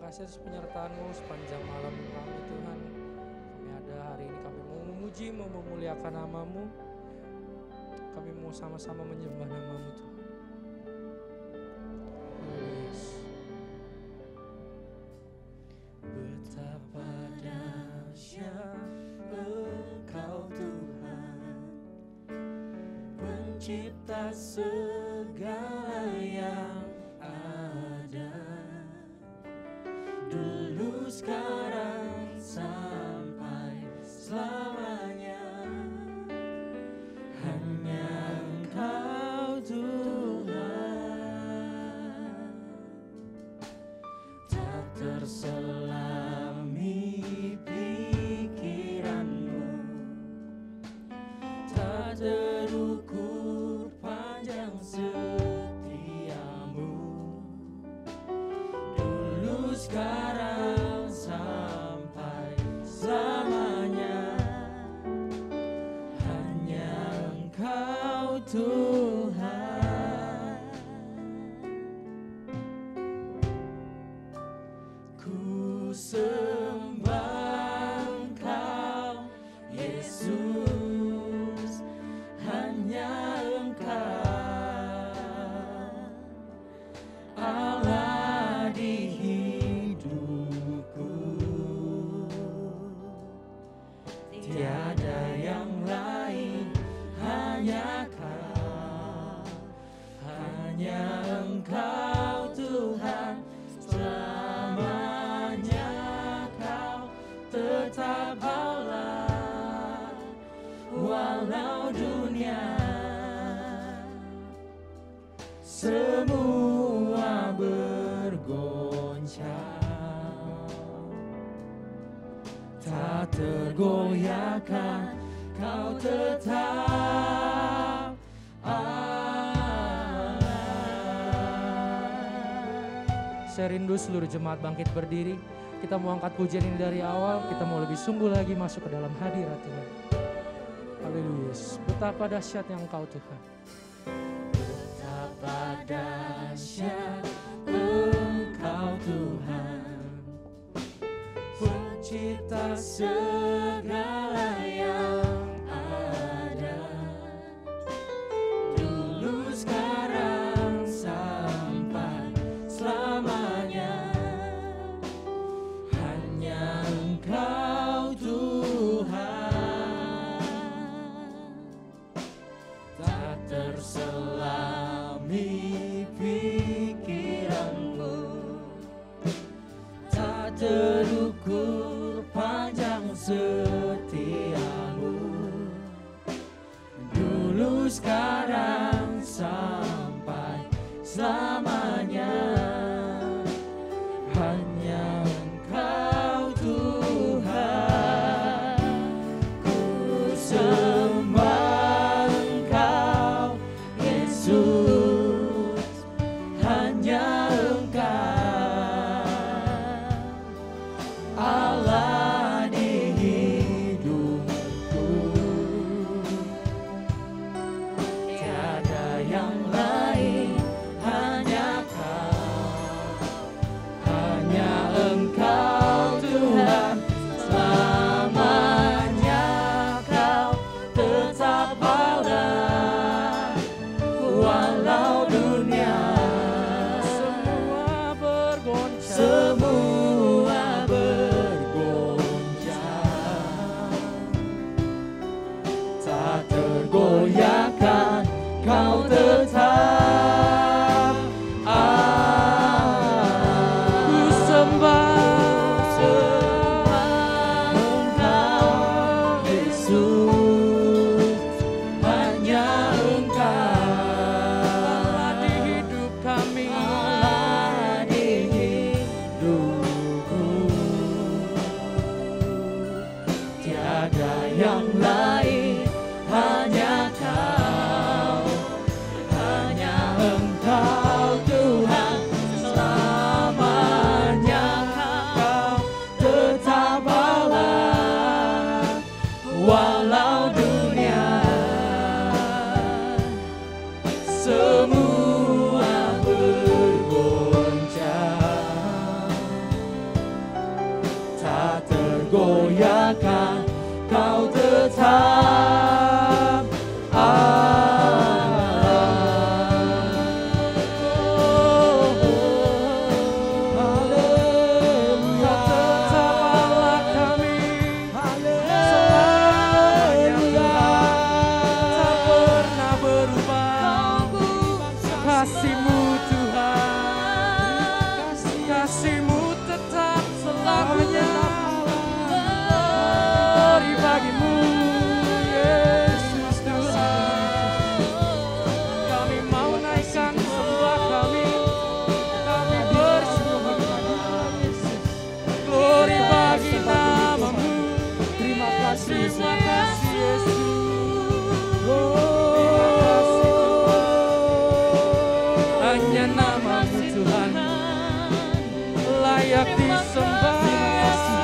kasih atas penyertaan-Mu sepanjang malam kami Tuhan. Kami ada hari ini, kami mau memuji, mau memuliakan nama-Mu. Kami mau sama-sama menyembah nama-Mu Tuhan. Yes. Betapa dahsyat Engkau Tuhan, pencipta segala yang ada, dulu sekarang sampai selamanya. Hanya Engkau Tuhan, tak terselami pikiran-Mu, tak terukur panjang setia-Mu, dulu sekarang sampai selamanya. Hanya Engkau Tuhan, ku sembah Engkau Yesus, hanya Engkau Allah di hidupku, tiada yang lain, hanya Kau, hanya Engkau Tuhan, selamanya Kau tetap Allah, walau dunia semua bergoncang, tak tergoyahkan Kau tetap Allah. Saya rindu seluruh jemaat bangkit berdiri. Kita mau angkat pujian ini dari awal. Kita mau lebih sungguh lagi masuk ke dalam hadirat Tuhan. Haleluya. Betapa dahsyatnya Engkau Tuhan. Betapa dahsyat Engkau Tuhan, pencipta segala yang ada, dulu sekarang sampai selamanya. Hanya Engkau Tuhan, tak terselami pikiran-Mu, tak terukur panjang setia-Mu, dulu sekarang sampai selamanya. Hanya Engkau Tuhan, ku sembah Engkau Yesus, hanya Engkau Allah di hidupku, tiada yang lain, hanya Kau, hanya Engkau Tuhan, selamanya Kau tetap Allah, walau dunia Semua bergoncang. semua bergoncang, tak tergoyahkan Kau tetap Allah. Ku sembah Engkau Yesus, hanya Allah di Engkau hidup kami. Allah di hidupku, tiada yang lain, hanya Kau, hanya Engkau Tuhan, selamanya Kau tetap Allah, walau dunia semua bergoncang, tergoyahkan, Kau tetap Allah. Haleluya. Kau tetap Allah kami. Haleluya. Tak pernah berubah. Kasih-Mu Tuhan, kasih-Mu tetap selamanya. Glory bagi-Mu Yesus Tuhan. Kami mau naikkan sembah kami bersyukur. Glory bagi nama-Mu. Terima kasih Yesus. Hanya nama-Mu Tuhan layak disembah. Yesus.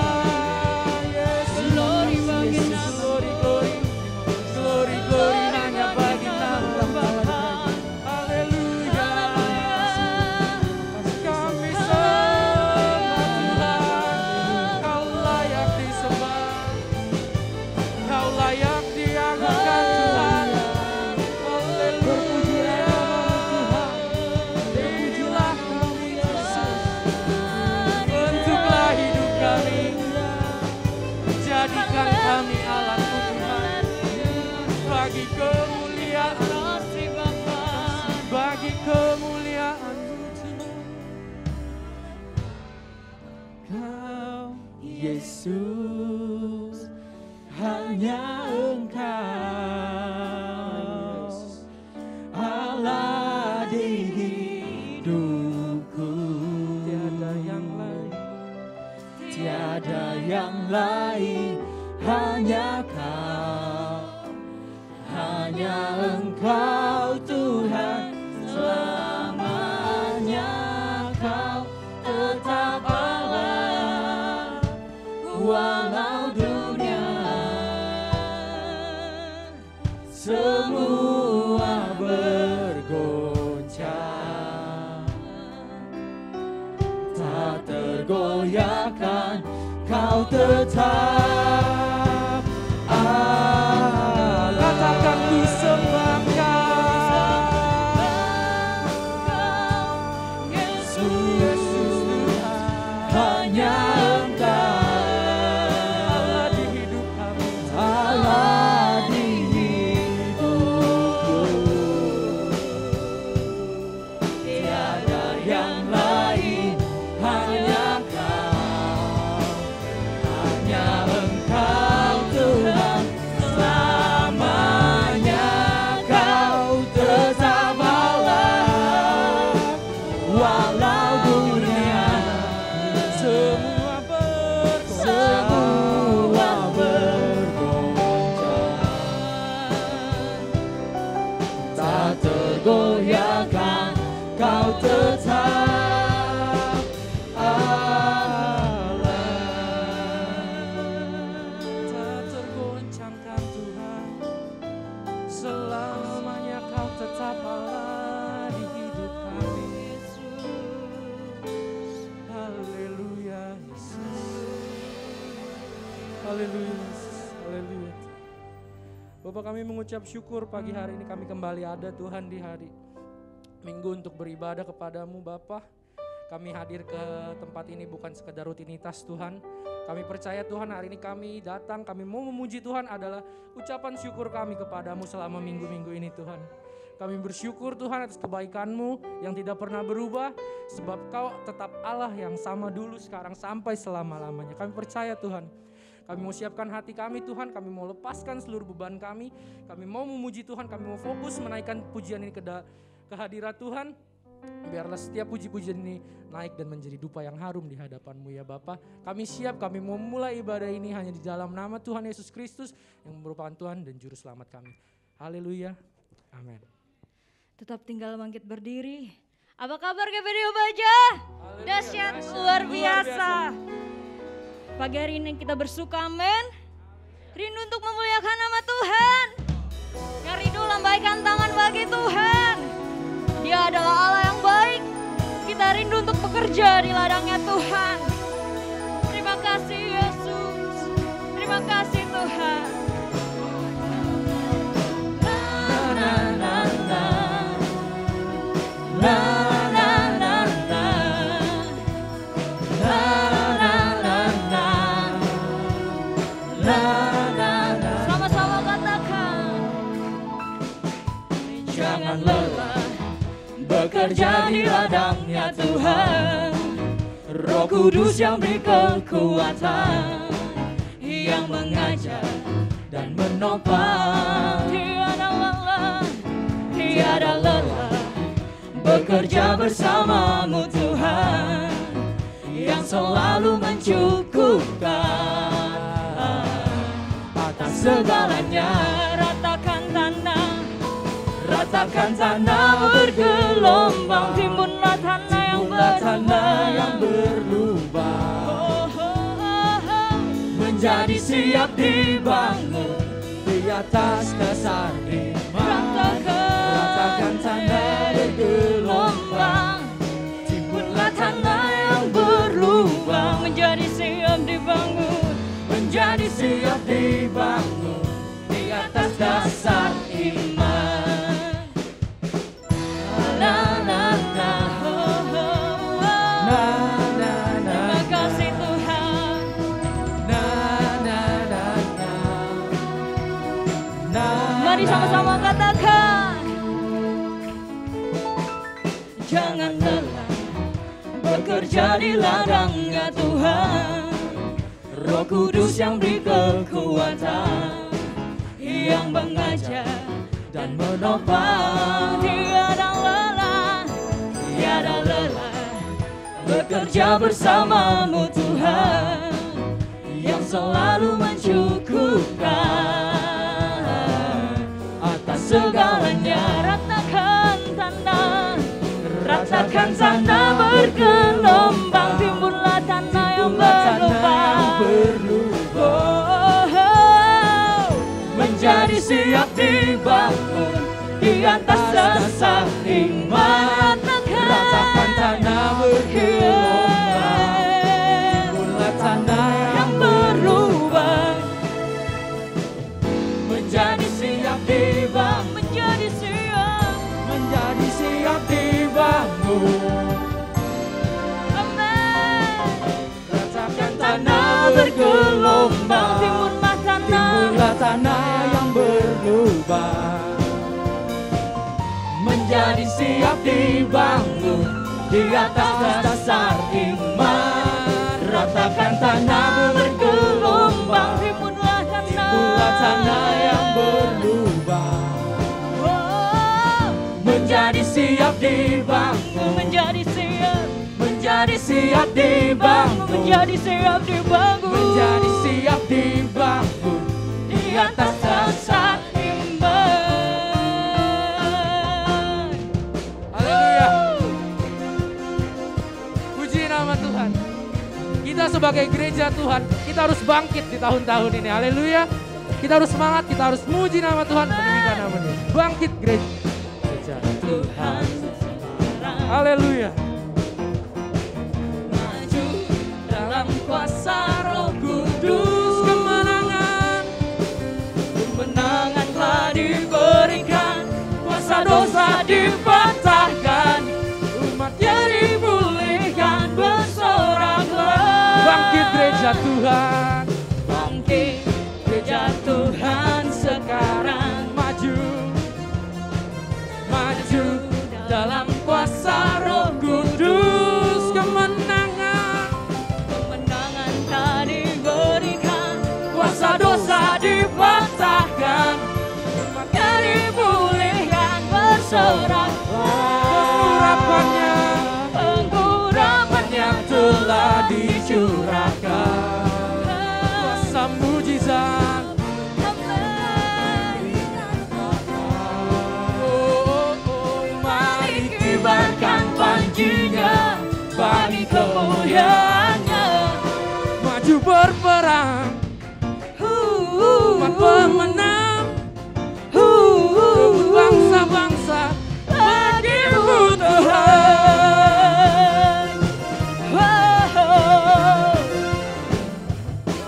Glory bagi nama-Mu. Glory, glory hanya bagi nama-Mu. Haleluya. Kami sembah Tuhan. Kau layak disembah. Kau layak diagungkan Tuhan. Haleluya. Terpujilah kami Yesus. Bentuklah hidup kami. Jadikan kami alat-Mu Tuhan. Bagi kemuliaan, bagi kemuliaan-Mu Tuhan. Kau Yesus, hanya Engkau Allah di hidupku. Tiada yang lain, Tiada yang lain, hanya Kau, hanya Engkau Tuhan, selamanya Kau tetap Allah, walau dunia semua bergoncang, tak tergoyahkan, Kau tetap Allah. katakan ku sembah Yesus, Tuhan. hanya Engkau Allah di hidup kami. Allah di hidupku. Tiada yang lain, hanya Kau, hanya Engkau Tuhan, selamanya Kau tetap Allah, walau dunia Semua bergoncang, tak tergoyahkan, Kau tetap Allah. tak tergoncangkan Tuhan. Selamanya Kau tetap Allah di hidup kami. Haleluya Yesus. Haleluya Yesus. Haleluya. Bapak, kami mengucap syukur pagi hari ini kami kembali ada Tuhan di hari Minggu untuk beribadah kepadamu Bapa. Kami hadir ke tempat ini bukan sekedar rutinitas Tuhan. Kami percaya Tuhan hari ini kami datang, kami mau memuji Tuhan adalah ucapan syukur kami kepadamu selama minggu-minggu ini Tuhan. Kami bersyukur Tuhan atas kebaikan-Mu yang tidak pernah berubah. Sebab Kau tetap Allah yang sama dulu, sekarang, sampai selama-lamanya. Kami percaya Tuhan. Kami mau siapkan hati kami Tuhan, kami mau lepaskan seluruh beban kami. Kami mau memuji Tuhan, kami mau fokus menaikkan pujian ini ke hadirat Tuhan. Biarlah setiap puji-pujian ini naik dan menjadi dupa yang harum di hadapan-Mu ya Bapa. Kami siap, kami mau mulai ibadah ini hanya di dalam nama Tuhan Yesus Kristus yang merupakan Tuhan dan Juru Selamat kami. Haleluya, amin. Tetap tinggal bangkit berdiri. Apa kabar GPD Baja? Dahsyat, luar biasa. Pagi hari ini kita bersuka, amin. Rindu untuk memuliakan nama Tuhan. Yang rindu lambaikan tangan bagi Tuhan. Dia adalah Allah yang baik. Kita rindu untuk bekerja di ladangnya Tuhan. Terima kasih Yesus. Sama-sama katakan. Jangan lelah bekerja di ladangnya Tuhan. Roh Kudus yang beri kekuatan, yang mengajar dan menopang. Tiada lelah bekerja bersamamu Tuhan, yang selalu mencukupkan atas segalanya. Ratakan tanah bergelombang, timbunlah tanah yang berlubang, menjadi siap dibangun di atas dasar iman. Ratakan tanah bergelombang, timbunlah tanah yang berlubang, menjadi siap dibangun, menjadi siap dibangun di atas dasar iman. Terima kasih Tuhan. Mari sama-sama katakan. Jangan lelah bekerja di ladangnya Tuhan. Roh Kudus yang beri kekuatan, yang mengajar dan menopang. Tiada lelah bekerja bersamamu Tuhan, yang selalu mencukupkan atas segalanya. Ratakan tanah bergelombang, timbunlah tanah yang berlubang, menjadi siap dibangun di atas dasar iman. Ratakan tanah bergelombang, timbunlah tanah yang berlubang, menjadi siap dibangun, menjadi siap dibangun. Ratakan tanah bergelombang, timbunlah tanah yang berlubang, menjadi siap dibangun di atas dasar iman. Ratakan tanah bergelombang, timbunlah tanah yang berlubang, menjadi siap dibangun, menjadi siap dibangun, menjadi siap dibangun di atas dasar iman. Haleluya. Puji nama Tuhan. Kita sebagai gereja Tuhan, kita harus bangkit di tahun-tahun ini. Haleluya. Kita harus semangat, kita harus muji nama Tuhan, meninggikan nama Dia. Bangkit gereja Tuhan. Haleluya. Maju dalam kuasa Roh Kudus, kemenangan telah diberikan, kuasa dosa dipatahkan, umatnya dipulihkan, bersoraklah. Bangkit gereja Tuhan. Bangkit gereja Tuhan sekarang. Maju dalam kuasa Roh Kudus, kemenangan telah diberikan, kuasa dosa dipatahkan, umatnya dipulihkan, bersorak. Pengharapannya telah dicurahkan, kuasa mujizat. Kibarkan panjinya bagi kemuliaannya. Maju berperang, umat pemenang, bangsa-bangsa bagimu Tuhan.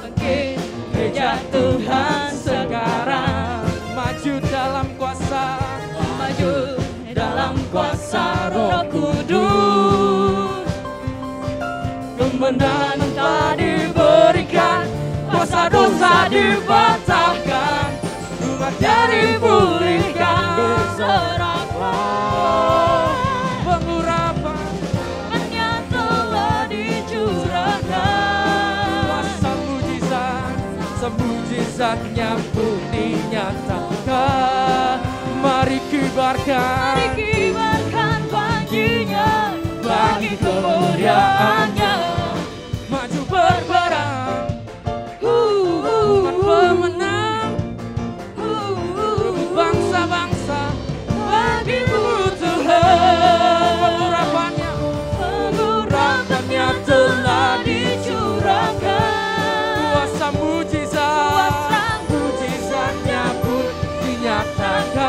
Bangkit gereja Tuhan sekarang. Maju dalam kuasa, Maju dalam kuasa Roh Kudus, kemenangan telah diberikan, kuasa dosa dipatahkan, umatnya dipulihkan, berserahlah. Pengurapan telah dicurahkan, kuasa mujizatnya pun dinyatakan. Mari kibarkan panjinya bagi kemuliaannya. Maju berperang, umat pemenang, bangsa-bangsa bagimu Tuhan. Pengurapannya telah dicurahkan, kuasa mujizatnya pun dinyatakan.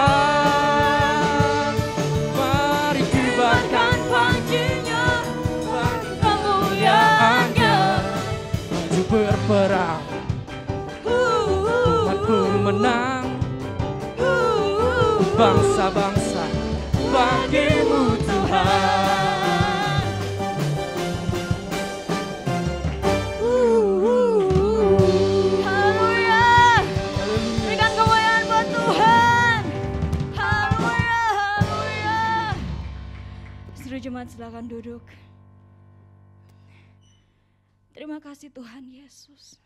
Mari kibarkan panjinya bagi kemuliaannya. maju berperang, umat pemenang, bangsa-bangsa bagimu Tuhan. Haleluya. Berikan kemuliaan buat Tuhan. Haleluya, haleluya. Seluruh jemaat silakan duduk. Terima kasih Tuhan Yesus.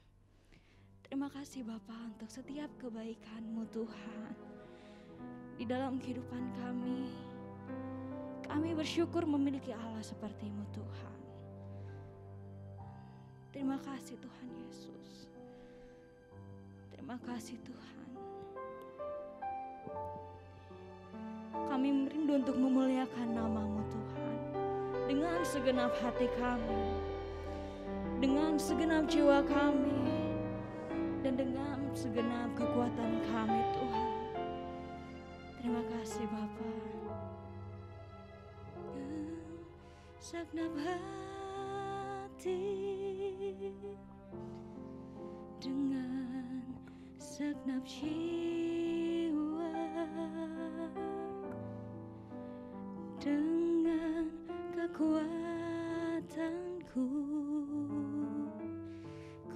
Terima kasih Bapa untuk setiap kebaikan-Mu Tuhan. Di dalam kehidupan kami bersyukur memiliki Allah seperti-Mu Tuhan. Terima kasih Tuhan Yesus. Terima kasih Tuhan. Kami merindu untuk memuliakan nama-Mu Tuhan. Dengan segenap hati kami, dengan segenap jiwa kami, dan dengan segenap kekuatan kami Tuhan. Terima kasih Bapa. Segenap hati, dengan segenap jiwa, dengan kekuatanku,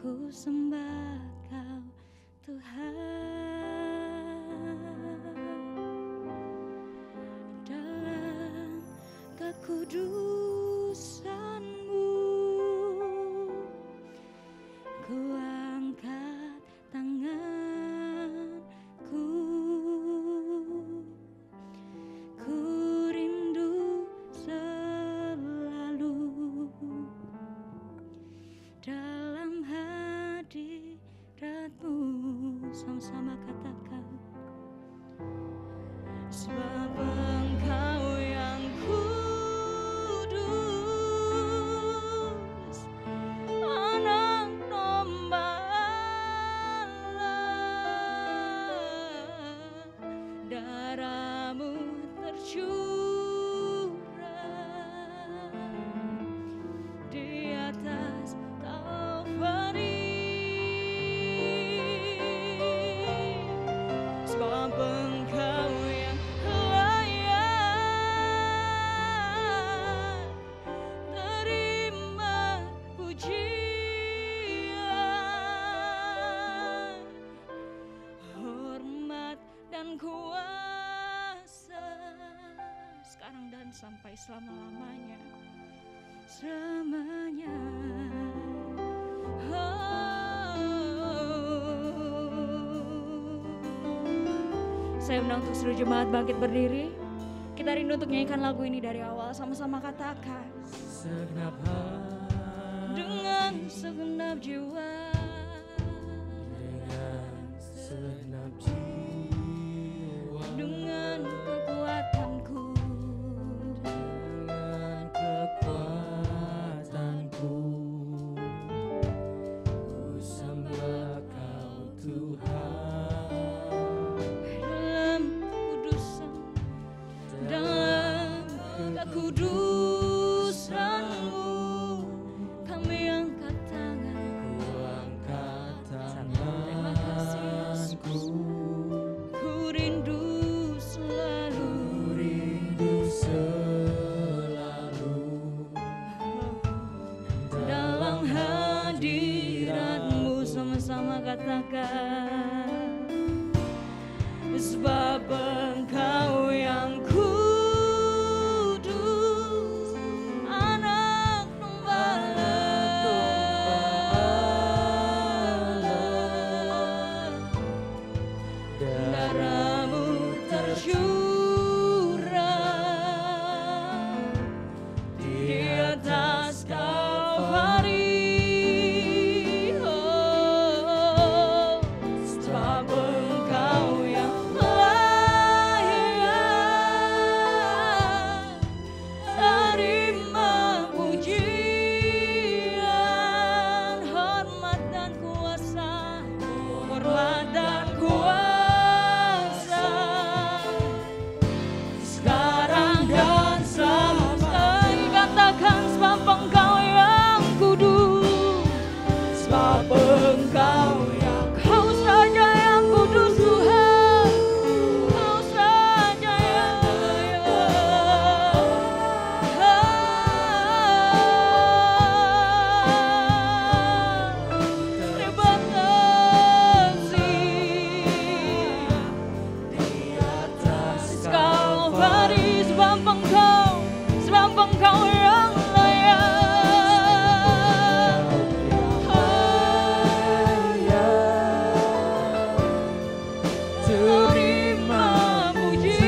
ku sembah Kau Tuhan. Dalam kekudusan-Mu, ku angkat tanganku, ku rindu selalu dalam hadirat-Mu. Sama-sama katakan, sebab Engkau yang kudus, Anak domba Allah, darah-Mu tercurah di atas Kalvari. Sebab Engkau yang layak terima pujian, hormat dan kuasa, sekarang dan sampai selama-lamanya. Selamanya. Saya undang untuk seluruh jemaat bangkit berdiri. Kita rindu untuk nyanyikan lagu ini dari awal. Sama-sama katakan. segenap hati, Dengan segenap jiwa, dengan segenap jiwa, dengan kekuatanku, dengan kekuatanku, ku sembah Kau Tuhan. dalam kekudusan, dalam kekudusan-Mu, kami angkat tangan. Ku angkat Terima kasih Yesus. tanganku, Ku rindu selalu rindu selalu dalam hadirat-Mu. Sama-sama sama-sama katakan, sebab Engkau yang kudus, anak domba Allah, darah-Mu tercurah di atas Kalvari. Sebab Engkau yang layak terima pujian, hormat dan kuasa, hormat dan kuasa, sekarang dan selamanya. Katakan, sebab Engkau yang kudus, sebab Engkau yang Kau saja yang kudus Tuhan, Kau saja yang terima kasih di atas Kalvari. Sebab Engkau yang layak terima pujian,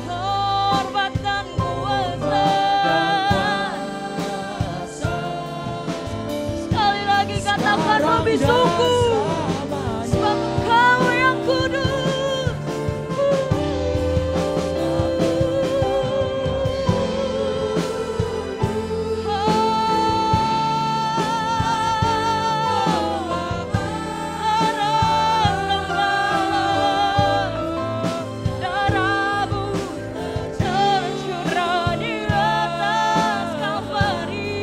hormat dan kuasa. Sekali lagi katakan lebih sungguh, sebab Engkau yang kudus. Darah-Mu tercurah di atas Kalvari.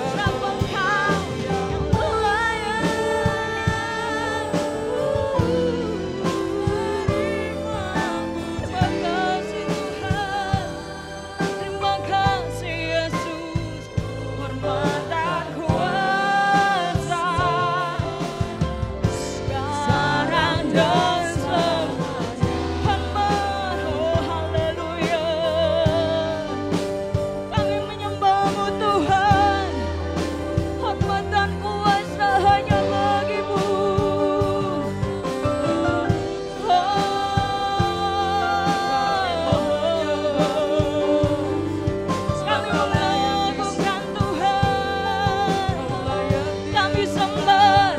Sebab Engkau yang layak terima kasih Tuhan, terima kasih Yesus, hormat dan kuasa, sekarang dan selamanya. Amin. Oh haleluya, kami menyembah-Mu Tuhan, hormat dan kuasa hanya bagi-Mu. Kami mengagungkan Tuhan, kami sembah,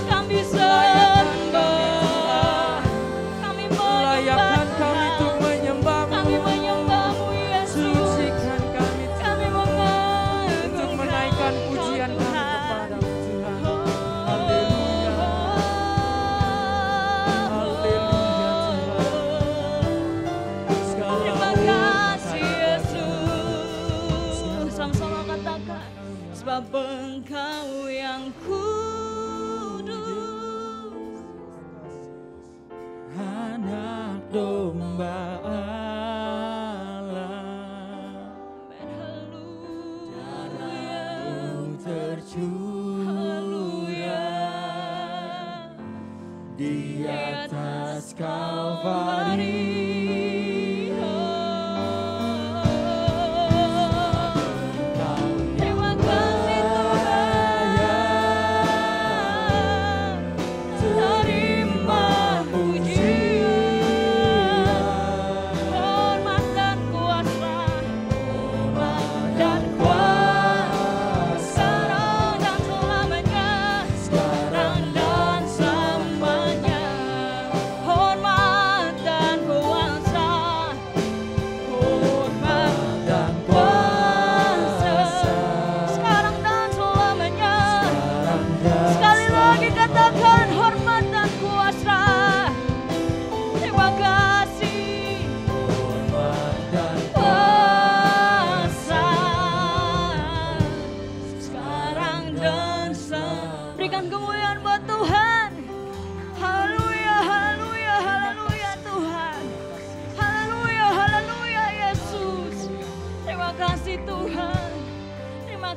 kami sembah, kami Layakan kami untuk menyembah-Mu, kami menyembah-Mu Yesus, sucikan kami kami untuk mengagungkan menaikkan pujian kami kepadamu Tuhan. Haleluya, haleluya Tuhan. Segala Terima kasih Yesus. Sama-sama katakan, sebab Engkau yang kudus, anak domba Allah, darah-Mu tercurah di atas Kalvari. Terima kasih Tuhan.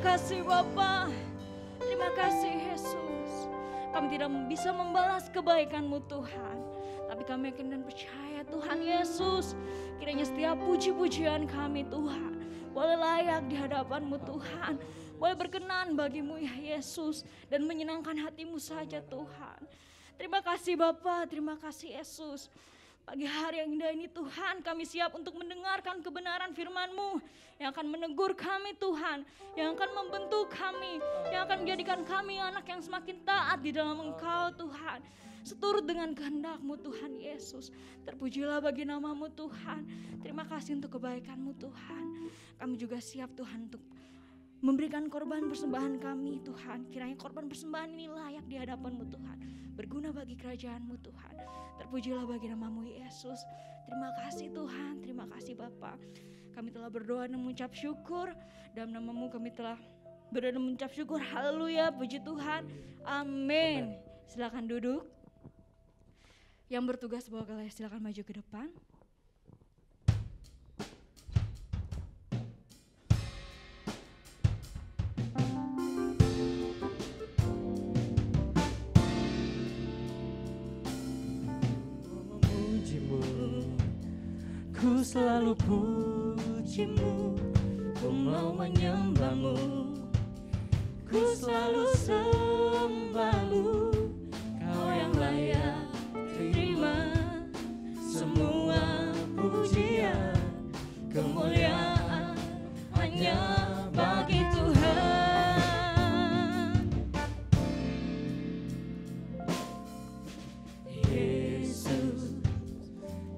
kasih Bapa. Terima kasih Yesus. Kami tidak bisa membalas kebaikan-Mu Tuhan. Tapi kami yakin dan percaya Tuhan Yesus. Kiranya setiap puji-pujian kami Tuhan boleh layak di hadapan-Mu Tuhan. Boleh berkenan bagi-Mu ya Yesus. Dan menyenangkan hati-Mu saja Tuhan. Terima kasih Bapa, terima kasih Yesus. Pagi hari yang indah ini Tuhan, kami siap untuk mendengarkan kebenaran firman-Mu yang akan menegur kami Tuhan, yang akan membentuk kami, yang akan menjadikan kami anak yang semakin taat di dalam Engkau Tuhan. Seturut dengan kehendak-Mu Tuhan Yesus. Terpujilah bagi nama-Mu Tuhan. Terima kasih untuk kebaikan-Mu Tuhan. Kami juga siap Tuhan untuk memberikan korban persembahan kami Tuhan. Kiranya korban persembahan ini layak di hadapan-Mu Tuhan. Berguna bagi kerajaan-Mu Tuhan. Terpujilah bagi nama-Mu Yesus. Terima kasih Tuhan, terima kasih Bapa. Kami telah berdoa dan mengucap syukur. Dalam nama-Mu kami telah berdoa dan mengucap syukur. Haleluya, puji Tuhan. Amin. Silakan duduk. Yang bertugas bawa gelar silakan maju ke depan. Ku selalu puji-Mu, ku mau menyembah-Mu, ku selalu sembah-Mu, Kau yang layak terima semua pujian, kemuliaan hanya bagi Tuhan. Yesus,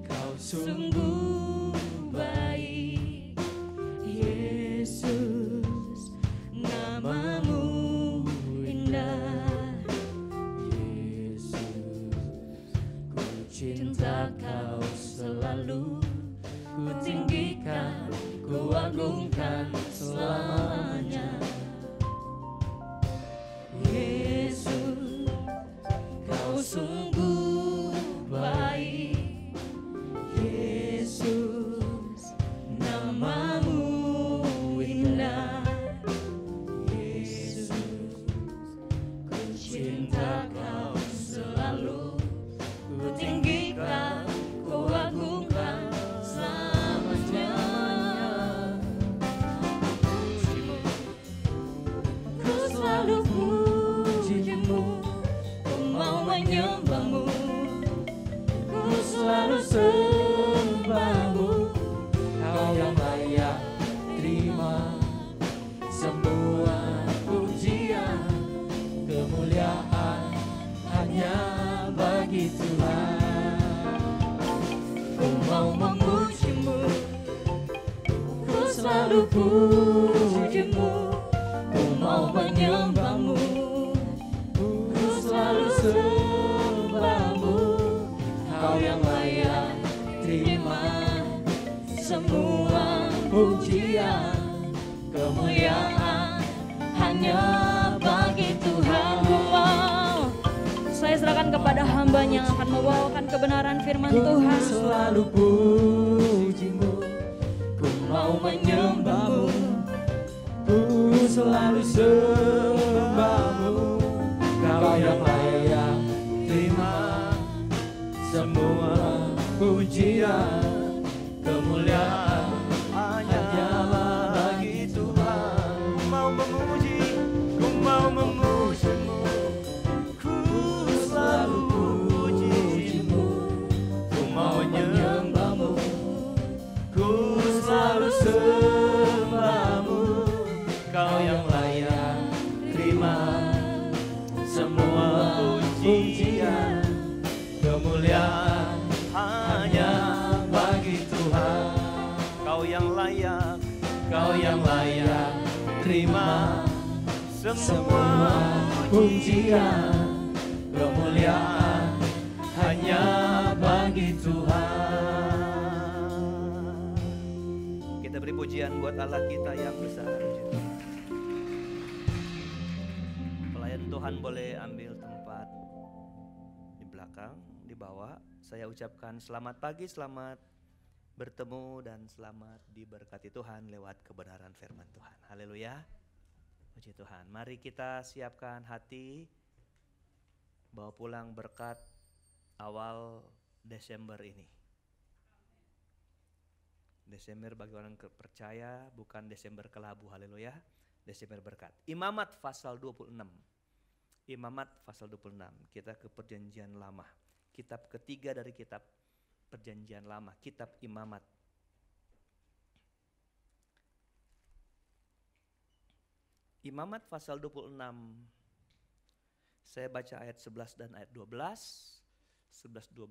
Kau sungguh Kau selalu ku tinggikan, ku agungkan selamanya. Yesus, Kau sungguh baik. Yesus, nama-Mu indah. Yesus, ku cinta Kau selalu, ku tinggikan, ku agungkan selamanya. Ku selalu puji-Mu, ku mau menyembah-Mu, ku selalu sembah-Mu, Kau yang layak terima semua pujian, kemuliaan hanya bagi Tuhan. Ku mau memuji-Mu, ku selalu puji-Mu, ku mau menyembah-Mu, ku selalu sembah-Mu, Kau yang layak terima semua pujian, kemuliaan hanya bagi Tuhan. Ku mau, saya serahkan kepada hamba-Nya yang akan membawakan kebenaran firman Tuhan. Selalu puji-Mu, ku mau menyembah-Mu, ku selalu sembah-Mu, Kau yang layak terima semua pujian, kemuliaan hanyalah bagi Tuhan. Ku mau memuji, ku mau memuji-Mu, ku selalu puji-Mu, ku mau menyembah-Mu, ku selalu sembah-Mu, Kau yang layak terima semua pujian, kemuliaan hanya bagi Tuhan. Kau yang layak, Kau yang layak terima semua pujian, kemuliaan hanya bagi Tuhan. Kita beri pujian buat Allah kita yang besar. Pelayan Tuhan boleh ambil tempat di belakang, di bawah. Saya ucapkan selamat pagi, selamat bertemu dan selamat diberkati Tuhan lewat kebenaran firman Tuhan. Haleluya. Puji Tuhan. Mari kita siapkan hati, bawa pulang berkat awal Desember ini. Desember bagi orang percaya bukan Desember kelabu, haleluya. Desember berkat. Imamat pasal 26. Imamat pasal 26. Kita ke perjanjian lama. Kitab ketiga dari kitab perjanjian lama. Kitab Imamat. Imamat pasal 26. Saya baca ayat 11 dan ayat 12. 11-12.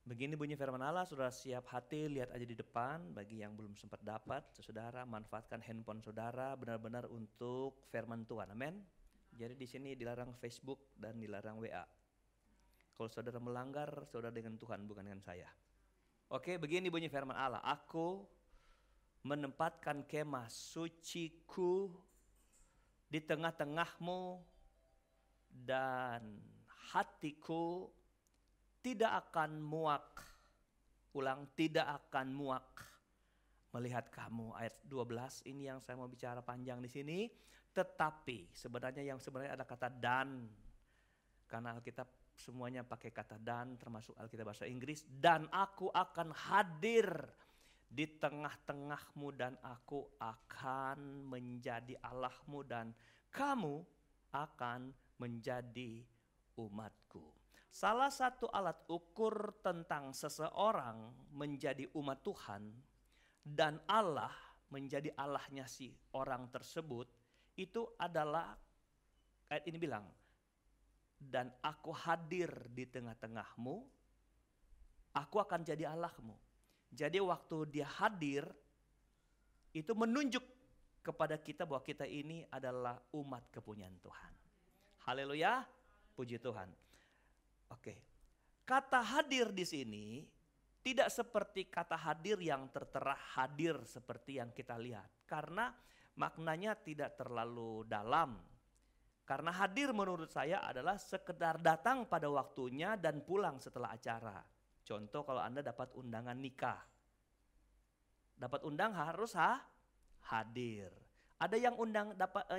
Begini bunyi firman Allah, saudara siap hati, lihat aja di depan. Bagi yang belum sempat dapat, saudara manfaatkan handphone saudara benar-benar untuk firman Tuhan, amin. Jadi di sini dilarang Facebook dan dilarang WA. Kalau saudara melanggar, saudara dengan Tuhan bukan dengan saya. Oke, begini bunyi firman Allah, aku menempatkan kemah suciku di tengah-tengahmu dan hatiku tidak akan muak, ulang, tidak akan muak melihat kamu. Ayat 12 ini yang saya mau bicara panjang di sini. Tetapi sebenarnya ada kata dan, karena Alkitab semuanya pakai kata dan, termasuk Alkitab bahasa Inggris. Dan aku akan hadir di tengah-tengahmu dan aku akan menjadi Allahmu dan kamu akan menjadi umatku. Salah satu alat ukur tentang seseorang menjadi umat Tuhan dan Allah menjadi Allahnya si orang tersebut itu adalah, ayat ini bilang, dan aku hadir di tengah-tengahmu, aku akan jadi Allahmu. Jadi waktu dia hadir itu menunjuk kepada kita bahwa kita ini adalah umat kepunyaan Tuhan. Haleluya, puji Tuhan. Oke, kata hadir di sini tidak seperti kata hadir yang tertera hadir seperti yang kita lihat. Karena maknanya tidak terlalu dalam. Karena hadir menurut saya adalah sekedar datang pada waktunya dan pulang setelah acara. Contoh kalau Anda dapat undangan nikah. Dapat undang harus hadir. Ada yang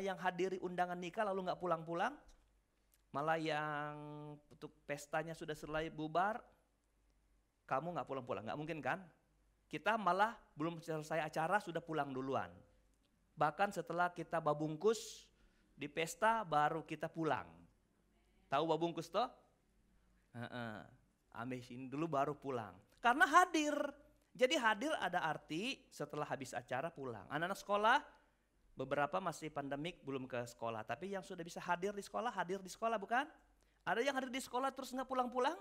yang hadiri undangan nikah lalu nggak pulang-pulang? Malah yang untuk pestanya sudah selesai bubar, kamu nggak pulang-pulang, nggak mungkin kan? Kita malah belum selesai acara sudah pulang duluan. Bahkan setelah kita babungkus di pesta baru kita pulang. Tahu babungkus toh? Ambesin dulu baru pulang. Karena hadir. Jadi hadir ada arti setelah habis acara pulang. Anak-anak sekolah beberapa masih pandemik belum ke sekolah. Tapi yang sudah bisa hadir di sekolah bukan? Ada yang hadir di sekolah terus nggak pulang-pulang?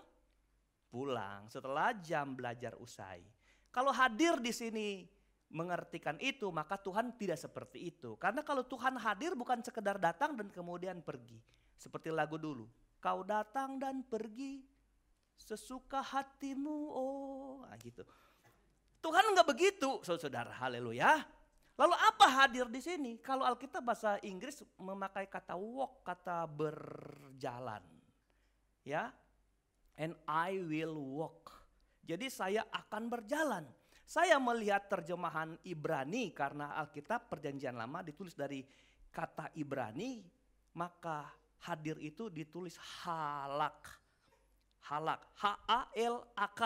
Pulang setelah jam belajar usai. Kalau hadir di sini mengertikan itu, maka Tuhan tidak seperti itu. Karena kalau Tuhan hadir bukan sekedar datang dan kemudian pergi. Seperti lagu dulu. Kau datang dan pergi sesuka hatimu, oh gitu. Tuhan nggak begitu, saudara, haleluya. Lalu apa hadir di sini? Kalau Alkitab bahasa Inggris memakai kata walk, kata berjalan. Ya, and I will walk. Jadi saya akan berjalan. Saya melihat terjemahan Ibrani karena Alkitab perjanjian lama ditulis dari kata Ibrani, maka hadir itu ditulis halak. Halak, H-A-L-A-K.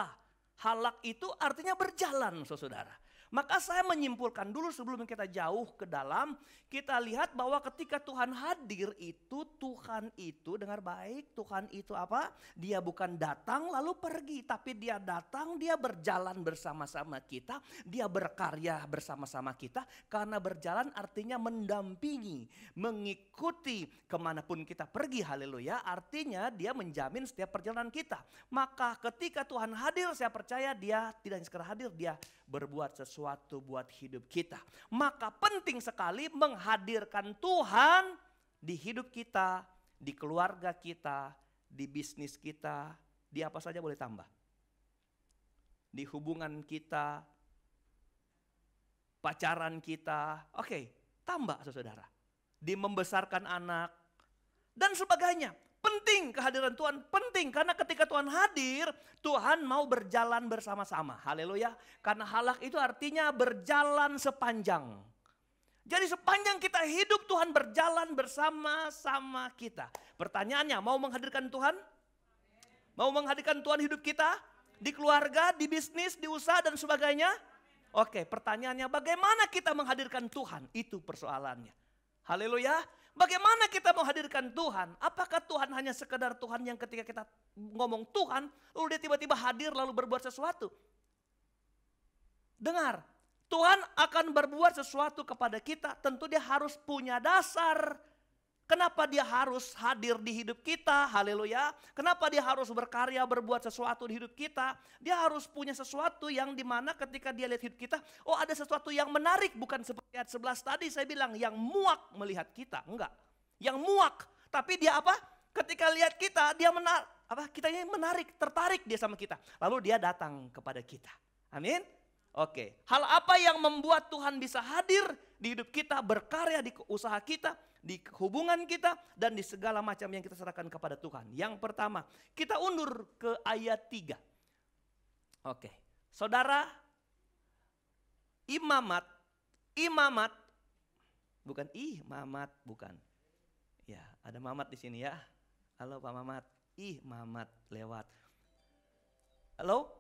Halak itu artinya berjalan, saudara. Maka saya menyimpulkan dulu sebelum kita jauh ke dalam, kita lihat bahwa ketika Tuhan hadir itu, Tuhan itu dengar baik, Tuhan itu apa? Dia bukan datang lalu pergi, tapi dia datang, dia berjalan bersama-sama kita, dia berkarya bersama-sama kita. Karena berjalan artinya mendampingi, mengikuti kemanapun kita pergi, haleluya. Artinya dia menjamin setiap perjalanan kita. Maka ketika Tuhan hadir, saya percaya dia tidak sekedar hadir, dia berbuat sesuatu buat hidup kita. Maka penting sekali menghadirkan Tuhan di hidup kita, di keluarga kita, di bisnis kita, di apa saja boleh tambah. Di hubungan kita, pacaran kita, oke, tambah saudara. Di membesarkan anak, dan sebagainya. Penting kehadiran Tuhan, penting karena ketika Tuhan hadir, Tuhan mau berjalan bersama-sama. Haleluya. Karena halak itu artinya berjalan sepanjang. Jadi sepanjang kita hidup Tuhan berjalan bersama-sama kita. Pertanyaannya, mau menghadirkan Tuhan? Mau menghadirkan Tuhan hidup kita? Di keluarga, di bisnis, di usaha dan sebagainya? Oke, pertanyaannya bagaimana kita menghadirkan Tuhan? Itu persoalannya. Haleluya. Bagaimana kita menghadirkan Tuhan? Apakah Tuhan hanya sekedar Tuhan yang ketika kita ngomong Tuhan, lalu dia tiba-tiba hadir lalu berbuat sesuatu? Dengar, Tuhan akan berbuat sesuatu kepada kita, tentu dia harus punya dasar. Kenapa dia harus hadir di hidup kita? Haleluya. Kenapa dia harus berkarya, berbuat sesuatu di hidup kita? Dia harus punya sesuatu yang dimana ketika dia lihat hidup kita, oh ada sesuatu yang menarik. Bukan seperti ayat 11 tadi saya bilang, yang muak melihat kita. Enggak, yang muak. Tapi dia apa? Ketika lihat kita, dia kita ini menarik, tertarik dia sama kita. Lalu dia datang kepada kita. Amin. Oke, hal apa yang membuat Tuhan bisa hadir di hidup kita, berkarya di usaha kita, di hubungan kita, dan di segala macam yang kita serahkan kepada Tuhan. Yang pertama, kita undur ke ayat 3. Oke, saudara, imamat, bukan imamat, bukan. Ya, ada Mamat di sini ya. Halo Pak Mamat, Mamat lewat. Halo?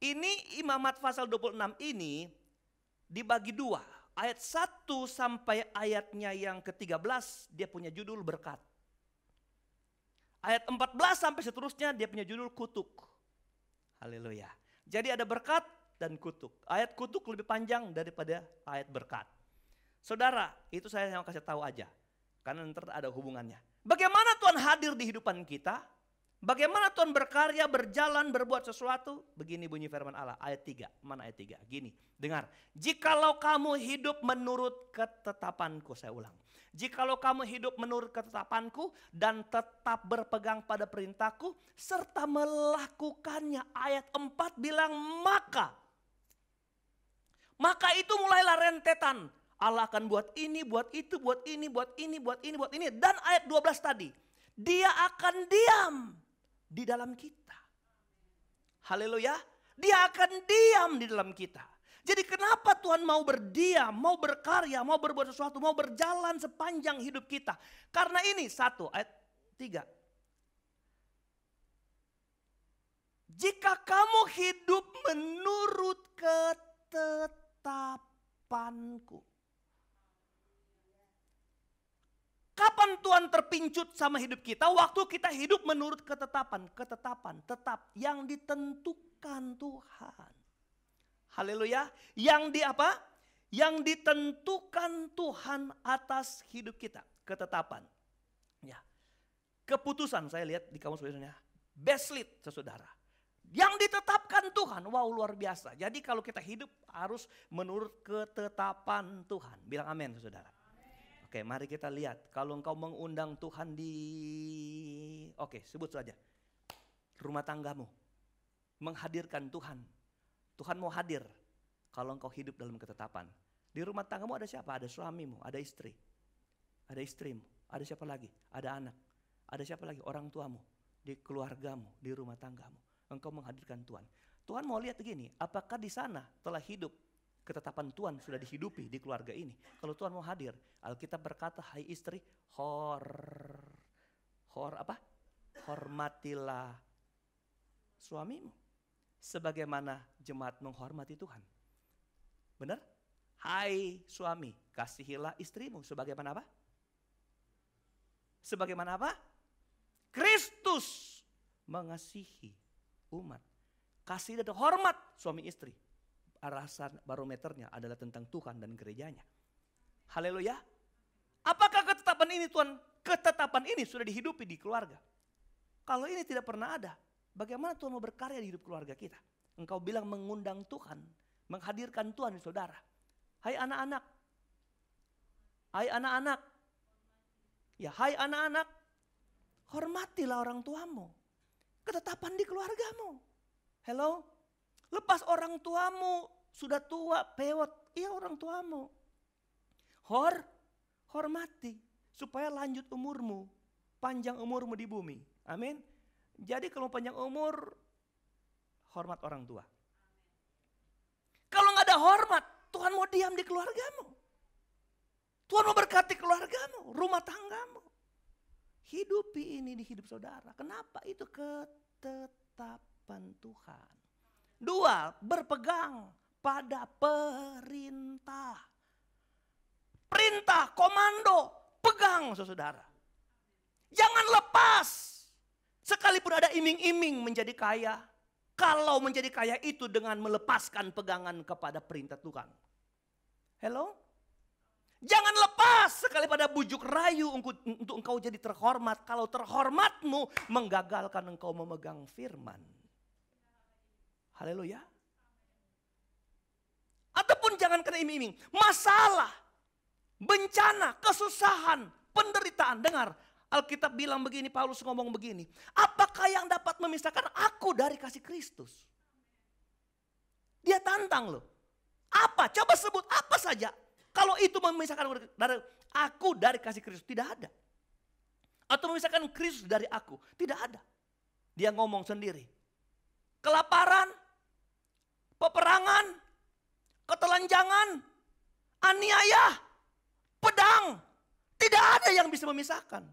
Ini imamat pasal 26 ini dibagi dua. Ayat 1 sampai ayatnya yang ke-13 dia punya judul berkat. Ayat 14 sampai seterusnya dia punya judul kutuk. Haleluya. Jadi ada berkat dan kutuk. Ayat kutuk lebih panjang daripada ayat berkat. Saudara, itu saya mau kasih tahu aja. Karena nanti ada hubungannya. Bagaimana Tuhan hadir di kehidupan kita? Bagaimana Tuhan berkarya, berjalan, berbuat sesuatu? Begini bunyi firman Allah, ayat 3. Mana ayat 3? Gini, dengar. Jikalau kamu hidup menurut ketetapanku, saya ulang. Jikalau kamu hidup menurut ketetapanku dan tetap berpegang pada perintahku, serta melakukannya. Ayat 4 bilang maka. Maka itu mulailah rentetan. Allah akan buat ini, buat itu, buat ini, buat ini, buat ini, buat ini. Dan ayat 12 tadi, dia akan diam di dalam kita. Haleluya. Dia akan diam di dalam kita. Jadi kenapa Tuhan mau berdiam, mau berkarya, mau berbuat sesuatu, mau berjalan sepanjang hidup kita? Karena ini 1 ayat 3. Jika kamu hidup menurut ketetapanku. Kapan Tuhan terpincut sama hidup kita? Waktu kita hidup menurut ketetapan, tetap yang ditentukan Tuhan. Haleluya. Yang di apa? Yang ditentukan Tuhan atas hidup kita, ketetapan. Ya. Keputusan saya lihat di kamus besarnya, beslit saudara. Yang ditetapkan Tuhan, wow luar biasa. Jadi kalau kita hidup harus menurut ketetapan Tuhan. Bilang amin saudara. Oke, mari kita lihat. Kalau engkau mengundang Tuhan sebut saja. Rumah tanggamu. Menghadirkan Tuhan. Tuhan mau hadir kalau engkau hidup dalam ketetapan. Di rumah tanggamu ada siapa? Ada suamimu, ada istri. Ada istrimu, ada siapa lagi? Ada anak. Ada siapa lagi? Orang tuamu. Di keluargamu, di rumah tanggamu. Engkau menghadirkan Tuhan. Tuhan mau lihat begini, apakah di sana telah hidup ketetapan Tuhan sudah dihidupi di keluarga ini. Kalau Tuhan mau hadir, Alkitab berkata, hai istri, hormatilah suamimu. Sebagaimana jemaat menghormati Tuhan. Benar? Hai suami, kasihilah istrimu. Sebagaimana apa? Sebagaimana apa? Kristus mengasihi umat. Kasih dan hormat suami istri. Alasan barometernya adalah tentang Tuhan dan gerejanya. Haleluya. Apakah ketetapan ini Tuhan? Ketetapan ini sudah dihidupi di keluarga. Kalau ini tidak pernah ada, bagaimana Tuhan mau berkarya di hidup keluarga kita? Engkau bilang mengundang Tuhan, menghadirkan Tuhan di saudara. Hai anak-anak. Hai anak-anak. Ya, hai anak-anak. Hormatilah orang tuamu. Ketetapan di keluargamu. Hello? Lepas orang tuamu sudah tua, pewot, iya orang tuamu. Hormati supaya lanjut umurmu, panjang umurmu di bumi. Amin. Jadi kalau panjang umur, hormat orang tua. Kalau nggak ada hormat, Tuhan mau diam di keluargamu. Tuhan memberkati keluargamu, rumah tanggamu. Hidupi ini di hidup saudara. Kenapa? Itu ketetapan Tuhan. 2, berpegang pada perintah. Perintah, komando, pegang saudara. Jangan lepas. Sekalipun ada iming-iming menjadi kaya. Kalau menjadi kaya itu dengan melepaskan pegangan kepada perintah Tuhan. Hello? Jangan lepas sekali pada bujuk rayu untuk engkau jadi terhormat. Kalau terhormatmu menggagalkan engkau memegang firman. Haleluya. Ataupun jangan kena iming-iming. Masalah, bencana, kesusahan, penderitaan. Dengar, Alkitab bilang begini, Paulus ngomong begini. Apakah yang dapat memisahkan aku dari kasih Kristus? Dia tantang loh. Apa? Coba sebut apa saja. Kalau itu memisahkan aku dari kasih Kristus, tidak ada. Atau memisahkan Kristus dari aku, tidak ada. Dia ngomong sendiri. Kelaparan, peperangan, ketelanjangan, aniaya, pedang. Tidak ada yang bisa memisahkan.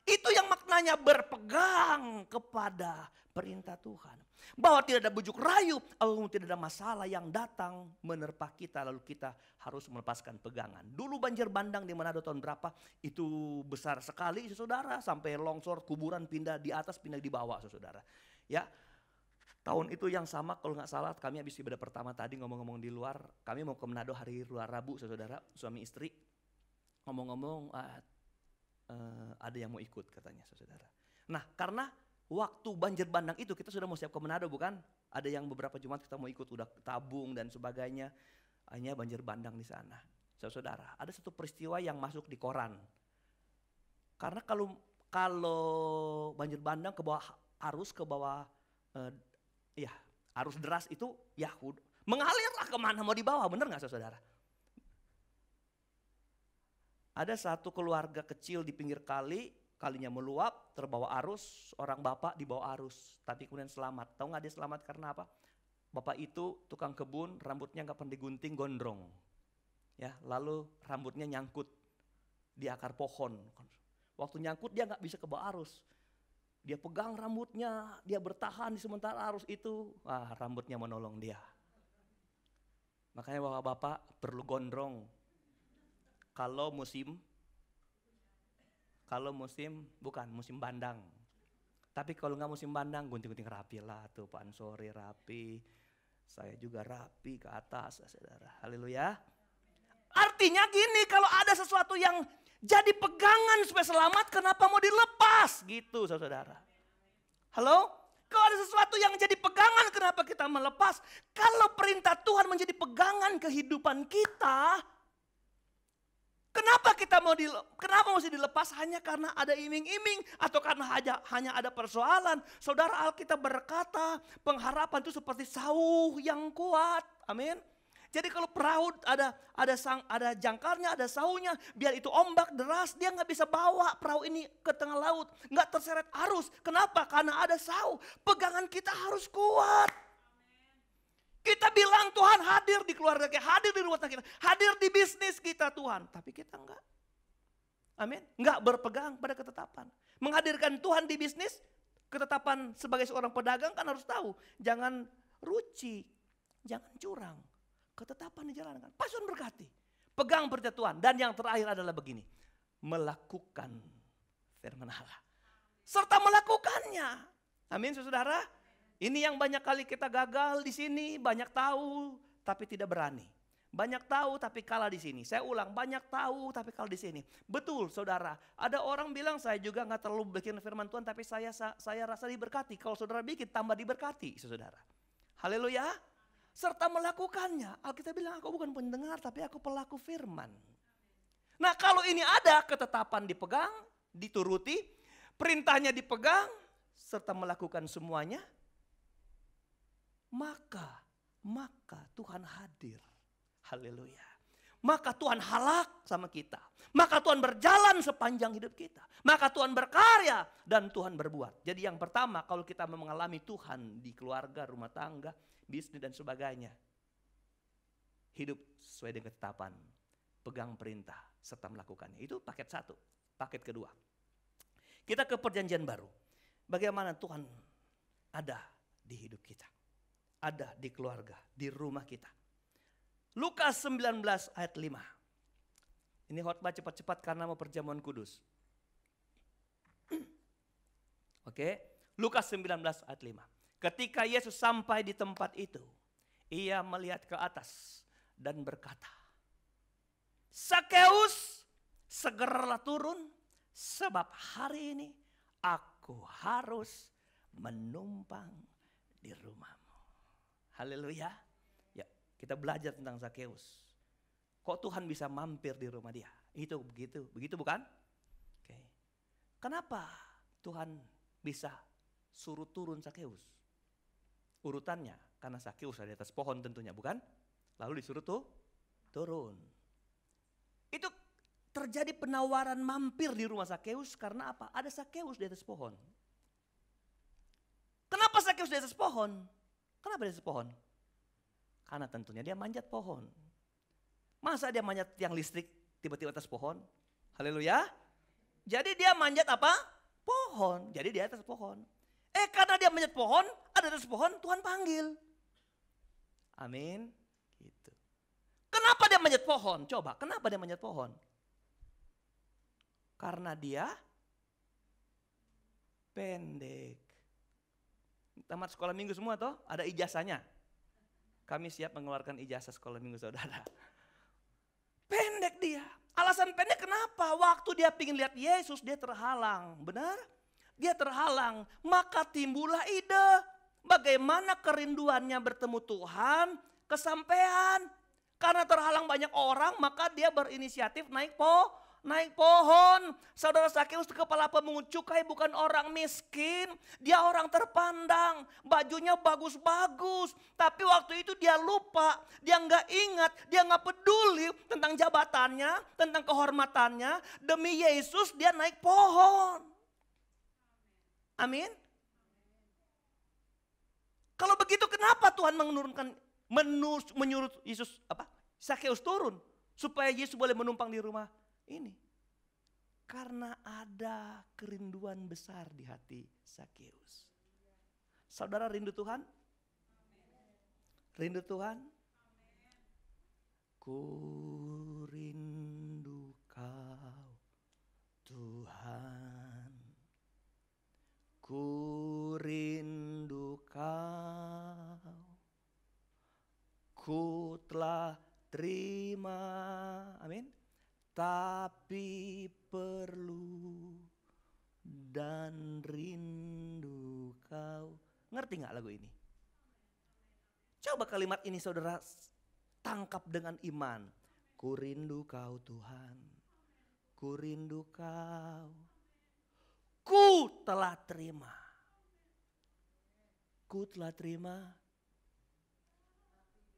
Itu yang maknanya berpegang kepada perintah Tuhan. Bahwa tidak ada bujuk rayu, lalu tidak ada masalah yang datang menerpa kita, lalu kita harus melepaskan pegangan. Dulu banjir bandang di Manado tahun berapa, itu besar sekali saudara, sampai longsor, kuburan pindah di atas, pindah di bawah saudara. Ya, tahun itu yang sama kalau nggak salah kami habis ibadah pertama tadi ngomong-ngomong di luar, kami mau ke Manado hari luar Rabu saudara, suami istri. Ngomong-ngomong ada yang mau ikut katanya saudara. Nah karena waktu banjir bandang itu kita sudah mau siap ke Manado bukan? Ada yang beberapa Jumat kita mau ikut udah tabung dan sebagainya. Hanya banjir bandang di sana. Saudara, ada satu peristiwa yang masuk di koran. Karena kalau banjir bandang ke bawah arus ke bawah arus deras itu ya mengalirlah kemana mau dibawa, bener nggak saudara? Ada satu keluarga kecil di pinggir kali. Kalinya meluap, terbawa arus, orang bapak dibawa arus, tapi kemudian selamat. Tahu nggak dia selamat karena apa? Bapak itu tukang kebun, rambutnya nggak pernah digunting, gondrong. Ya, lalu rambutnya nyangkut di akar pohon. Waktu nyangkut dia nggak bisa ke bawah arus. Dia pegang rambutnya, dia bertahan di sementara arus itu, rambutnya menolong dia. Makanya bapak-bapak perlu gondrong. Kalau musim bukan musim bandang. Tapi kalau nggak musim bandang, gunting-gunting rapi lah tuh, Pak Ansori rapi, saya juga rapi ke atas, saudara. Haleluya. Artinya gini, kalau ada sesuatu yang jadi pegangan supaya selamat, kenapa mau dilepas gitu, saudara? Halo? Kalau ada sesuatu yang jadi pegangan, kenapa kita melepas? Kalau perintah Tuhan menjadi pegangan kehidupan kita, kenapa kenapa mesti dilepas hanya karena ada iming-iming atau karena hanya ada persoalan? Saudara, Alkitab berkata pengharapan itu seperti sauh yang kuat. Amin. Jadi kalau perahu ada jangkarnya, ada sauhnya, biar itu ombak deras dia nggak bisa bawa perahu ini ke tengah laut, nggak terseret arus. Kenapa? Karena ada sauh. Pegangan kita harus kuat. Kita bilang Tuhan hadir di keluarga kita, hadir di rumah tangga kita, hadir di bisnis kita Tuhan. Tapi kita enggak. Amin. Enggak berpegang pada ketetapan. Menghadirkan Tuhan di bisnis, ketetapan sebagai seorang pedagang kan harus tahu. Jangan ruci, jangan curang. Ketetapan dijalankan. Pasun berkati. Pegang perintah Tuhan. Dan yang terakhir adalah begini. Melakukan firman Allah. Serta melakukannya. Amin saudara. Ini yang banyak kali kita gagal di sini, banyak tahu tapi tidak berani. Banyak tahu tapi kalah di sini. Saya ulang, banyak tahu tapi kalah di sini. Betul saudara, ada orang bilang saya juga nggak terlalu bikin firman Tuhan tapi saya rasa diberkati. Kalau saudara bikin tambah diberkati saudara. Haleluya. Serta melakukannya. Alkitab bilang aku bukan pendengar tapi aku pelaku firman. Nah kalau ini ada ketetapan dipegang, dituruti, perintahnya dipegang, serta melakukan semuanya. Maka Tuhan hadir. Haleluya. Maka Tuhan halak sama kita. Maka Tuhan berjalan sepanjang hidup kita. Maka Tuhan berkarya dan Tuhan berbuat. Jadi yang pertama kalau kita mengalami Tuhan di keluarga, rumah tangga, bisnis dan sebagainya. Hidup sesuai dengan ketetapan. Pegang perintah. serta melakukannya. Itu paket satu. Paket kedua. Kita ke perjanjian baru. Bagaimana Tuhan ada di hidup kita. Ada di keluarga, di rumah kita. Lukas 19 ayat 5. Ini khotbah cepat-cepat karena mau perjamuan kudus. Oke, Lukas 19 ayat 5. Ketika Yesus sampai di tempat itu, ia melihat ke atas dan berkata, Sakeus, segeralah turun, sebab hari ini aku harus menumpang di rumahmu. Haleluya. Ya, kita belajar tentang Sakeus. Kok Tuhan bisa mampir di rumah dia? Itu begitu bukan? Oke. Kenapa Tuhan bisa suruh turun Sakeus? Urutannya, karena Sakeus ada di atas pohon tentunya, bukan? Lalu disuruh turun. Itu terjadi penawaran mampir di rumah Sakeus karena apa? Ada Sakeus di atas pohon. Kenapa Sakeus di atas pohon? Kenapa di atas pohon? Karena tentunya dia manjat pohon. Masa dia manjat tiang listrik tiba-tiba atas pohon? Haleluya. Jadi dia manjat apa? Pohon. Jadi di atas pohon. Karena dia manjat pohon, ada di atas pohon, Tuhan panggil. Amin. Gitu. Kenapa dia manjat pohon? Coba, kenapa dia manjat pohon? Karena dia pendek. Tamat sekolah minggu semua toh, ada ijazahnya. Kami siap mengeluarkan ijazah sekolah minggu saudara. Pendek dia. Alasan pendek kenapa? Waktu dia ingin lihat Yesus, dia terhalang. Benar? Dia terhalang. Maka timbullah ide. Bagaimana kerinduannya bertemu Tuhan kesampaian. Karena terhalang banyak orang, maka dia berinisiatif naik pohon. Saudara Sakeus kepala pemungut cukai bukan orang miskin. Dia orang terpandang. Bajunya bagus-bagus. Tapi waktu itu dia lupa. Dia nggak ingat. Dia nggak peduli tentang jabatannya. Tentang kehormatannya. Demi Yesus dia naik pohon. Amin. Kalau begitu kenapa Tuhan menyuruh Yesus Sakeus turun. Supaya Yesus boleh menumpang di rumah ini. Karena ada kerinduan besar di hati Sakeus. Saudara rindu Tuhan? Rindu Tuhan? Ku rindu Kau Tuhan. Ku rindu Kau. Ku telah terima. Amin. Tapi perlu dan rindu Kau. Ngerti gak lagu ini? Coba kalimat ini saudara tangkap dengan iman. Ku rindu Kau Tuhan. Ku rindu Kau. Ku telah terima. Ku telah terima.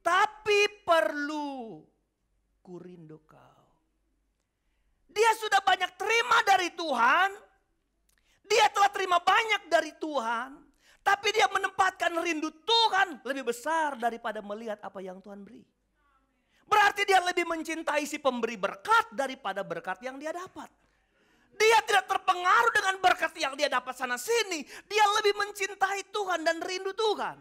Tapi perlu ku rindu Kau. Dia sudah banyak terima dari Tuhan. Dia telah terima banyak dari Tuhan. Tapi dia menempatkan rindu Tuhan lebih besar daripada melihat apa yang Tuhan beri. Berarti dia lebih mencintai si pemberi berkat daripada berkat yang dia dapat. Dia tidak terpengaruh dengan berkat yang dia dapat sana sini. Dia lebih mencintai Tuhan dan rindu Tuhan.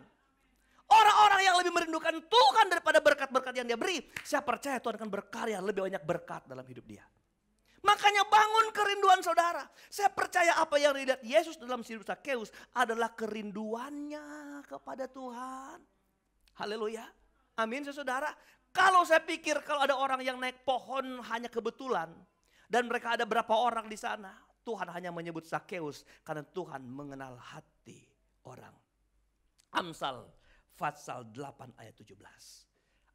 Orang-orang yang lebih merindukan Tuhan daripada berkat-berkat yang dia beri. Saya percaya Tuhan akan berkarya lebih banyak berkat dalam hidup dia. Makanya bangun kerinduan saudara. Saya percaya apa yang dilihat Yesus dalam hidup Sakeus adalah kerinduannya kepada Tuhan. Haleluya. Amin saudara. Kalau saya pikir kalau ada orang yang naik pohon hanya kebetulan. Dan mereka ada berapa orang di sana. Tuhan hanya menyebut Sakeus karena Tuhan mengenal hati orang. Amsal pasal 8 ayat 17.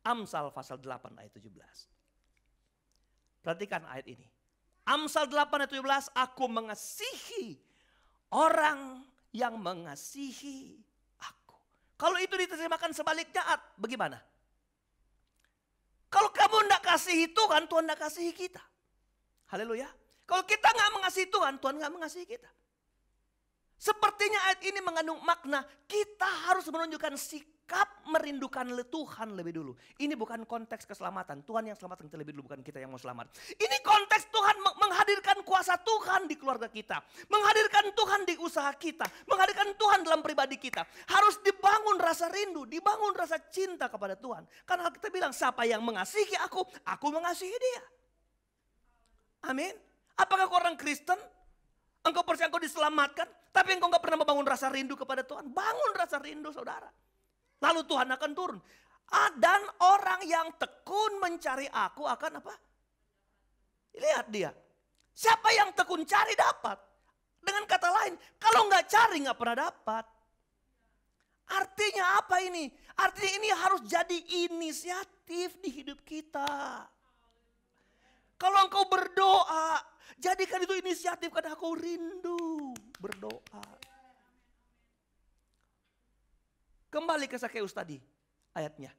Amsal pasal 8 ayat 17. Perhatikan ayat ini. Amsal 8 ayat 17, aku mengasihi orang yang mengasihi aku. Kalau itu diterjemahkan sebaliknya, bagaimana? Kalau kamu tidak kasihi Tuhan, Tuhan tidak kasihi kita. Haleluya. Kalau kita nggak mengasihi Tuhan, Tuhan nggak mengasihi kita. Sepertinya ayat ini mengandung makna kita harus menunjukkan sikap sikap merindukan Tuhan lebih dulu. Ini bukan konteks keselamatan. Tuhan yang selamatkan kita lebih dulu, bukan kita yang mau selamat. Ini konteks Tuhan menghadirkan kuasa Tuhan di keluarga kita. Menghadirkan Tuhan di usaha kita. Menghadirkan Tuhan dalam pribadi kita. Harus dibangun rasa rindu, dibangun rasa cinta kepada Tuhan. Karena kita bilang, siapa yang mengasihi aku mengasihi dia. Amin. Apakah kau orang Kristen? Engkau percaya engkau diselamatkan, tapi engkau gak pernah membangun rasa rindu kepada Tuhan. Bangun rasa rindu, saudara. Lalu Tuhan akan turun. Dan orang yang tekun mencari aku akan apa? Lihat dia. Siapa yang tekun cari dapat. Dengan kata lain, kalau gak cari gak pernah dapat. Artinya apa ini? Artinya ini harus jadi inisiatif di hidup kita. Kalau engkau berdoa, jadikan itu inisiatif karena aku rindu berdoa. Kembali ke Sakeus tadi ayatnya.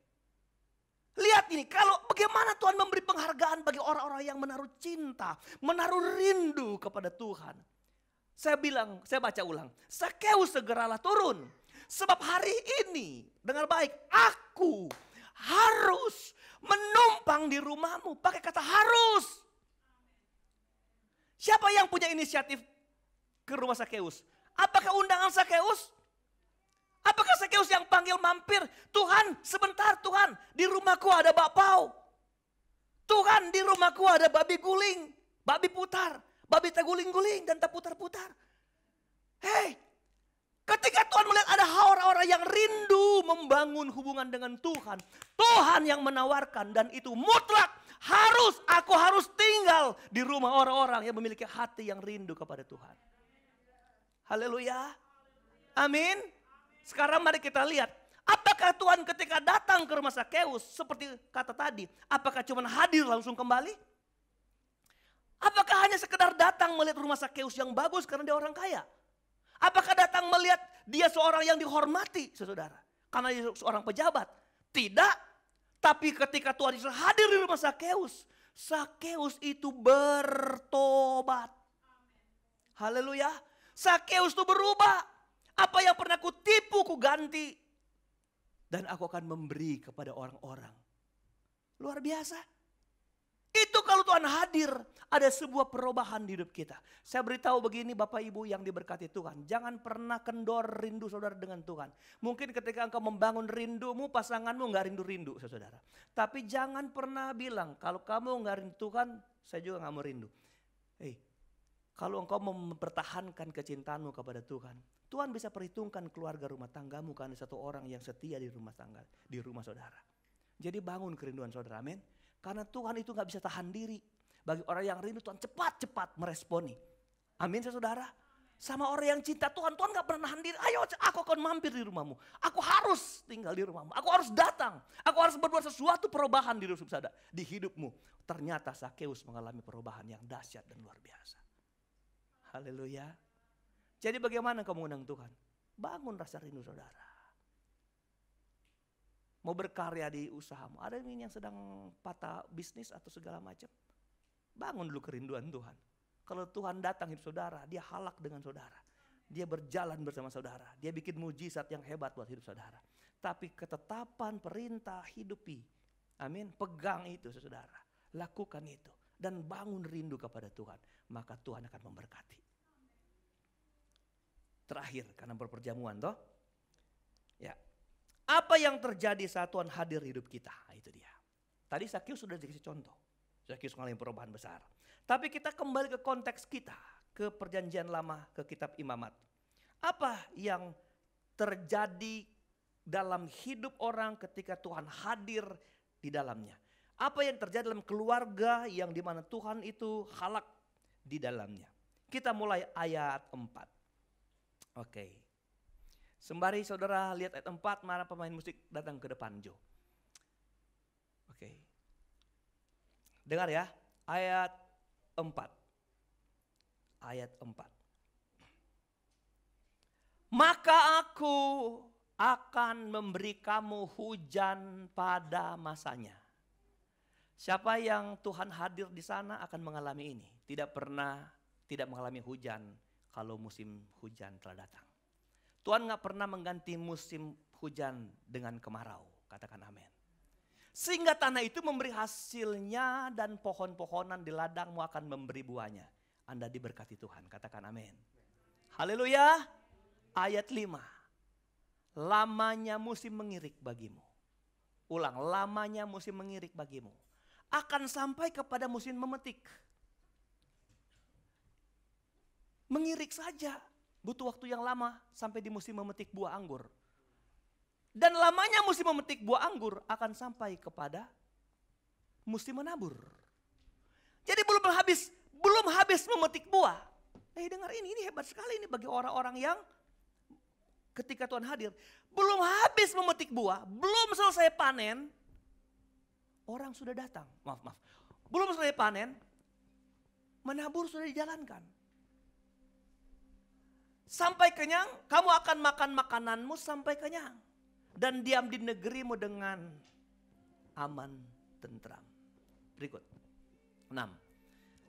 Lihat ini, kalau bagaimana Tuhan memberi penghargaan bagi orang-orang yang menaruh cinta, menaruh rindu kepada Tuhan. Saya baca ulang. Sakeus segeralah turun. Sebab hari ini, dengar baik, aku harus menumpang di rumahmu. Pakai kata harus. Siapa yang punya inisiatif ke rumah Sakeus? Apakah undangan Sakeus? Apakah Sakeus yang panggil mampir? Tuhan, sebentar Tuhan, di rumahku ada bakpao. Tuhan, di rumahku ada babi guling, babi putar, babi terguling-guling dan terputar-putar. Hei, ketika Tuhan melihat ada orang-orang yang rindu membangun hubungan dengan Tuhan. Tuhan yang menawarkan dan itu mutlak. Aku harus tinggal di rumah orang-orang yang memiliki hati yang rindu kepada Tuhan. Haleluya. Amin. Sekarang mari kita lihat. Apakah Tuhan ketika datang ke rumah Sakeus seperti kata tadi. Apakah cuma hadir langsung kembali? Apakah hanya sekedar datang melihat rumah Sakeus yang bagus karena dia orang kaya? Apakah datang melihat dia seorang yang dihormati, saudara? Karena dia seorang pejabat? Tidak. Tapi ketika Tuhan Yesus hadir di rumah Sakeus, Sakeus itu bertobat. Haleluya. Sakeus itu berubah. Apa yang pernah kutipu, ku ganti. Dan aku akan memberi kepada orang-orang. Luar biasa. Itu kalau Tuhan hadir, ada sebuah perubahan di hidup kita. Saya beritahu begini Bapak Ibu yang diberkati Tuhan. Jangan pernah kendor rindu saudara dengan Tuhan. Mungkin ketika engkau membangun rindumu, pasanganmu gak rindu-rindu saudara. Tapi jangan pernah bilang, kalau kamu gak rindu Tuhan, saya juga gak mau rindu. Kalau engkau mempertahankan kecintaanmu kepada Tuhan, Tuhan bisa perhitungkan keluarga rumah tanggamu karena satu orang yang setia di rumah tangga, di rumah saudara. Jadi bangun kerinduan saudara, amin. Karena Tuhan itu gak bisa tahan diri. Bagi orang yang rindu Tuhan cepat-cepat meresponi. Amin saudara. Sama orang yang cinta Tuhan, Tuhan gak pernah nahan diri. Ayo aku akan mampir di rumahmu. Aku harus tinggal di rumahmu. Aku harus datang. Aku harus berbuat sesuatu perubahan di hidupmu. Ternyata Sakeus mengalami perubahan yang dahsyat dan luar biasa. Haleluya. Jadi bagaimana kamu mengundang Tuhan? Bangun rasa rindu saudara. Mau berkarya di usahamu. Ada yang sedang patah bisnis atau segala macam. Bangun dulu kerinduan Tuhan. Kalau Tuhan datang hidup saudara, dia halak dengan saudara. Dia berjalan bersama saudara. Dia bikin mujizat yang hebat buat hidup saudara. Tapi ketetapan, perintah, hidupi. Amin. Pegang itu saudara. Lakukan itu. Dan bangun rindu kepada Tuhan. Maka Tuhan akan memberkati. Terakhir, karena berperjamuan toh. Ya. Apa yang terjadi saat Tuhan hadir di hidup kita? Nah, itu dia. Tadi Sakeus sudah dikasih contoh. Sakeus mengalami perubahan besar. Tapi kita kembali ke konteks kita. Ke perjanjian lama, ke kitab Imamat. Apa yang terjadi dalam hidup orang ketika Tuhan hadir di dalamnya? Apa yang terjadi dalam keluarga yang dimana Tuhan itu halak di dalamnya? Kita mulai ayat 4. Oke. Sembari saudara lihat ayat 4, mana pemain musik datang ke depan, Jo. Oke. Dengar ya, ayat 4. Ayat 4. Maka aku akan memberi kamu hujan pada masanya. Siapa yang Tuhan hadir di sana akan mengalami ini. Tidak mengalami hujan kalau musim hujan telah datang. Tuhan gak pernah mengganti musim hujan dengan kemarau. Katakan amin. Sehingga tanah itu memberi hasilnya dan pohon-pohonan di ladangmu akan memberi buahnya. Anda diberkati Tuhan, katakan amin. Haleluya. Ayat 5. Lamanya musim mengirik bagimu. Ulang, lamanya musim mengirik bagimu. Akan sampai kepada musim memetik. Mengirik saja butuh waktu yang lama sampai di musim memetik buah anggur. Dan lamanya musim memetik buah anggur akan sampai kepada musim menabur. Jadi belum habis memetik buah. Dengar ini hebat sekali ini bagi orang-orang yang ketika Tuhan hadir. Belum habis memetik buah, belum selesai panen, orang sudah datang. Maaf. Belum selesai panen, menabur sudah dijalankan. Sampai kenyang, kamu akan makan makananmu sampai kenyang. Dan diam di negerimu dengan aman, tentram. Berikut. 6.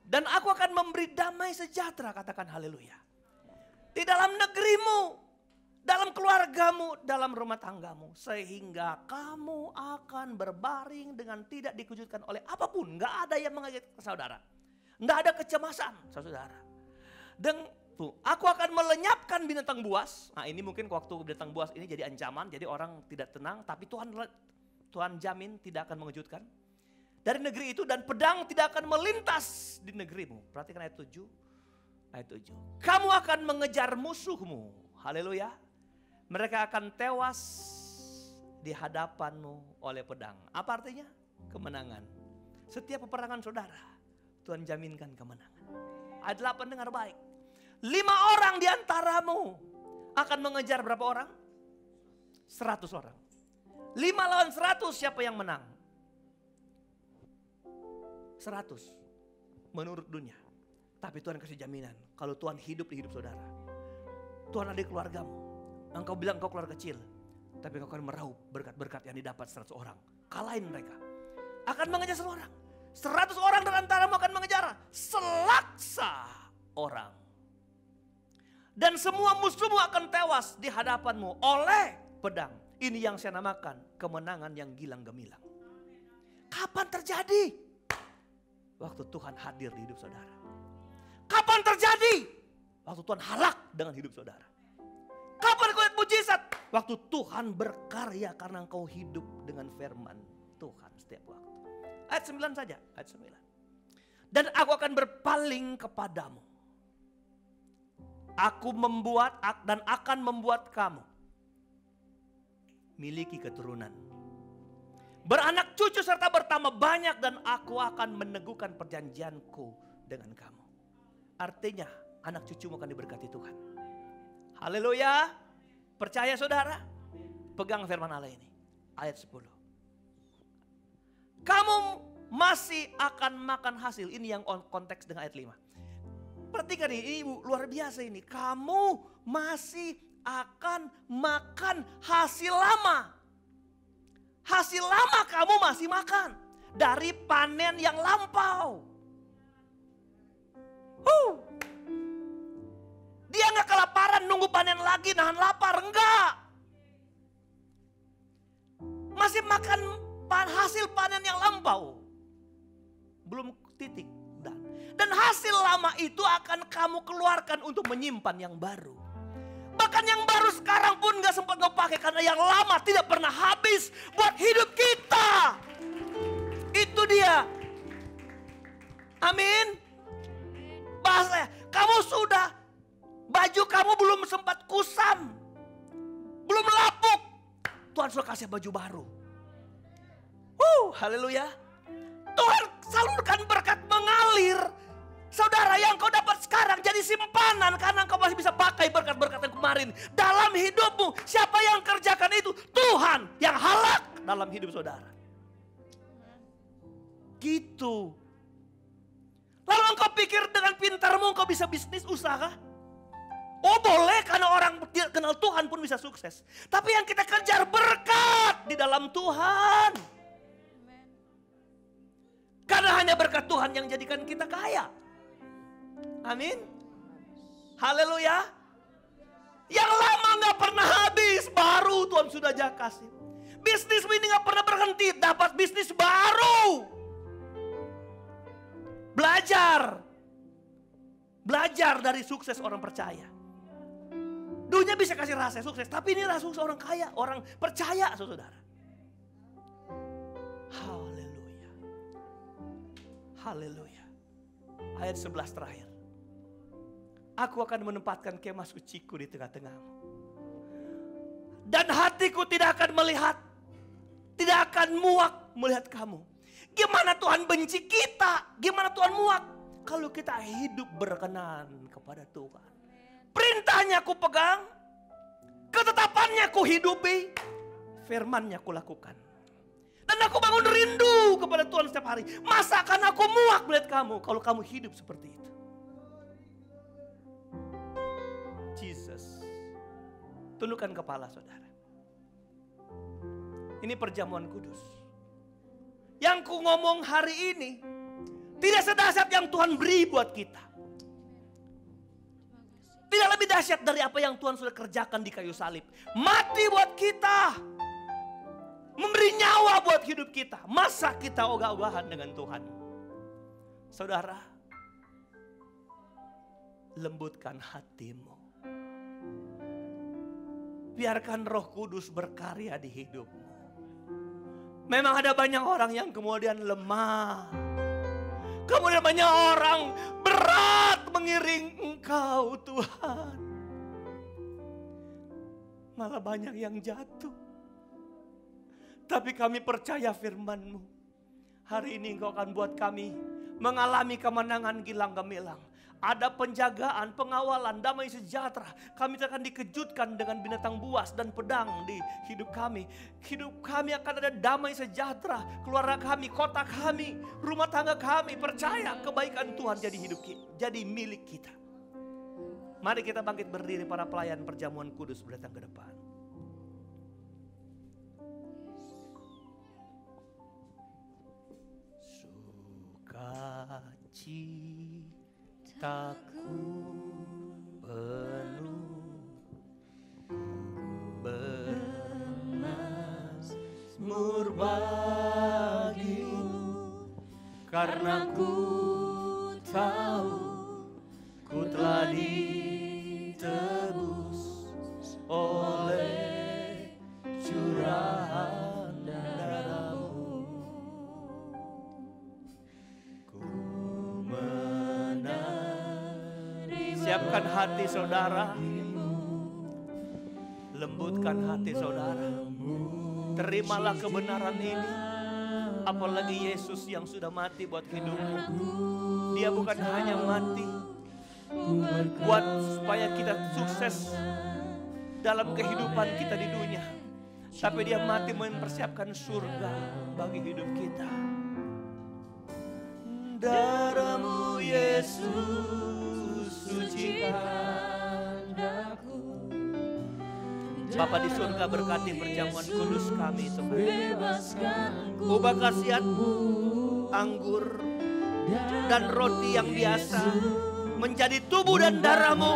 Dan aku akan memberi damai sejahtera, katakan haleluya. Di dalam negerimu, dalam keluargamu, dalam rumah tanggamu. Sehingga kamu akan berbaring dengan tidak dikejutkan oleh apapun. Gak ada yang mengagetkan saudara. Gak ada kecemasan saudara. Dan aku akan melenyapkan binatang buas. Nah ini mungkin waktu binatang buas ini jadi ancaman. Jadi orang tidak tenang. Tapi Tuhan jamin tidak akan mengejutkan. Dari negeri itu dan pedang tidak akan melintas di negerimu. Perhatikan ayat 7. Ayat 7. Kamu akan mengejar musuhmu. Haleluya. Mereka akan tewas di hadapanmu oleh pedang. Apa artinya? Kemenangan. Setiap peperangan saudara, Tuhan jaminkan kemenangan. Ayat 8 dengar baik. 5 orang di antaramu akan mengejar berapa orang? 100 orang. 5 lawan 100 siapa yang menang? 100 menurut dunia. Tapi Tuhan kasih jaminan. Kalau Tuhan hidup di hidup saudara. Tuhan ada di keluargamu. Engkau bilang engkau keluarga kecil. Tapi engkau akan meraup berkat-berkat yang didapat 100 orang. Kalahin mereka. Akan mengejar 100 orang. 100 orang dari antaramu akan mengejar selaksa orang. Dan semua musuhmu akan tewas di hadapanmu oleh pedang. Ini yang saya namakan kemenangan yang gilang gemilang. Kapan terjadi? Waktu Tuhan hadir di hidup saudara. Kapan terjadi? Waktu Tuhan halak dengan hidup saudara. Kapan kau lihat mujizat? Waktu Tuhan berkarya karena engkau hidup dengan firman Tuhan setiap waktu. Ayat 9 saja, ayat 9. Dan aku akan berpaling kepadamu. Aku membuat dan akan membuat kamu miliki keturunan. Beranak cucu serta bertambah banyak dan aku akan meneguhkan perjanjianku dengan kamu. Artinya anak cucumu akan diberkati Tuhan. Haleluya. Percaya saudara? Pegang firman Allah ini. Ayat 10. Kamu masih akan makan hasil. Ini yang konteks dengan ayat 5. Perhatikan ini luar biasa ini. Kamu masih akan makan hasil lama. Hasil lama kamu masih makan. Dari panen yang lampau. Dia gak kelaparan nunggu panen lagi nahan lapar. Enggak. Masih makan hasil panen yang lampau. Belum titik. Dan hasil lama itu akan kamu keluarkan untuk menyimpan yang baru. Bahkan yang baru sekarang pun gak sempat kau pakai. Karena yang lama tidak pernah habis buat hidup kita. Itu dia. Amin. Bahasanya, kamu sudah, baju kamu belum sempat kusam. Belum lapuk. Tuhan sudah kasih baju baru. Haleluya. Tuhan salurkan berkat mengalir. Saudara, yang kau dapat sekarang jadi simpanan karena kau masih bisa pakai berkat-berkat yang kemarin. Dalam hidupmu, siapa yang kerjakan itu? Tuhan yang halak dalam hidup saudara. Gitu. Lalu engkau pikir dengan pintarmu engkau bisa bisnis usaha? Oh boleh, karena orang tidak kenal Tuhan pun bisa sukses. Tapi yang kita kejar berkat di dalam Tuhan. Karena hanya berkat Tuhan yang jadikan kita kaya. Amin. Haleluya. Yang lama gak pernah habis, baru Tuhan sudah kasih. Bisnis ini gak pernah berhenti, dapat bisnis baru. Belajar dari sukses orang percaya. Dunia bisa kasih rahasia sukses, tapi ini rahasia orang kaya, orang percaya, saudara. Haleluya. Haleluya. Ayat 11 terakhir. Aku akan menempatkan kemah suciku di tengah-tengahmu. Dan hatiku tidak akan melihat, tidak akan muak melihat kamu. Gimana Tuhan benci kita? Gimana Tuhan muak? Kalau kita hidup berkenan kepada Tuhan. Perintahnya aku pegang, ketetapannya aku hidupi, firmannya aku lakukan. Dan aku bangun rindu kepada Tuhan setiap hari. Masa akan aku muak melihat kamu kalau kamu hidup seperti itu? Jesus. Tundukkan kepala saudara. Ini perjamuan kudus. Yang ku ngomong hari ini tidak sedahsyat yang Tuhan beri buat kita. Tidak lebih dahsyat dari apa yang Tuhan sudah kerjakan di kayu salib. Mati buat kita. Memberi nyawa buat hidup kita. Masa kita ogah-ogahan dengan Tuhan? Saudara, lembutkan hatimu. Biarkan Roh Kudus berkarya di hidupmu. Memang ada banyak orang yang kemudian lemah. Kemudian banyak orang berat mengiring Engkau Tuhan. Malah banyak yang jatuh. Tapi kami percaya firman-Mu. Hari ini Engkau akan buat kami mengalami kemenangan gilang gemilang. Ada penjagaan, pengawalan, damai sejahtera. Kami akan dikejutkan dengan binatang buas dan pedang di hidup kami. Hidup kami akan ada damai sejahtera. Keluarga kami, kota kami, rumah tangga kami. Percaya kebaikan Tuhan jadi jadi milik kita. Mari kita bangkit berdiri, para pelayan perjamuan kudus berdatang ke depan. Sukacitaku penuh, bermazmur bagimu, karena ku tahu ku telah ditebus oleh curahan darah-Mu. Siapkan hati saudara, lembutkan hati saudara. Terimalah kebenaran ini. Apalagi Yesus yang sudah mati buat hidupmu. Dia bukan hanya mati buat supaya kita sukses dalam kehidupan kita di dunia, tapi dia mati mempersiapkan surga bagi hidup kita. Darah-Mu Yesus sucikan aku. Bapa di surga, berkati perjamuan kudus kami Tuhan. Ubah khasiat-Mu, anggur dan roti yang biasa menjadi tubuh dan darah-Mu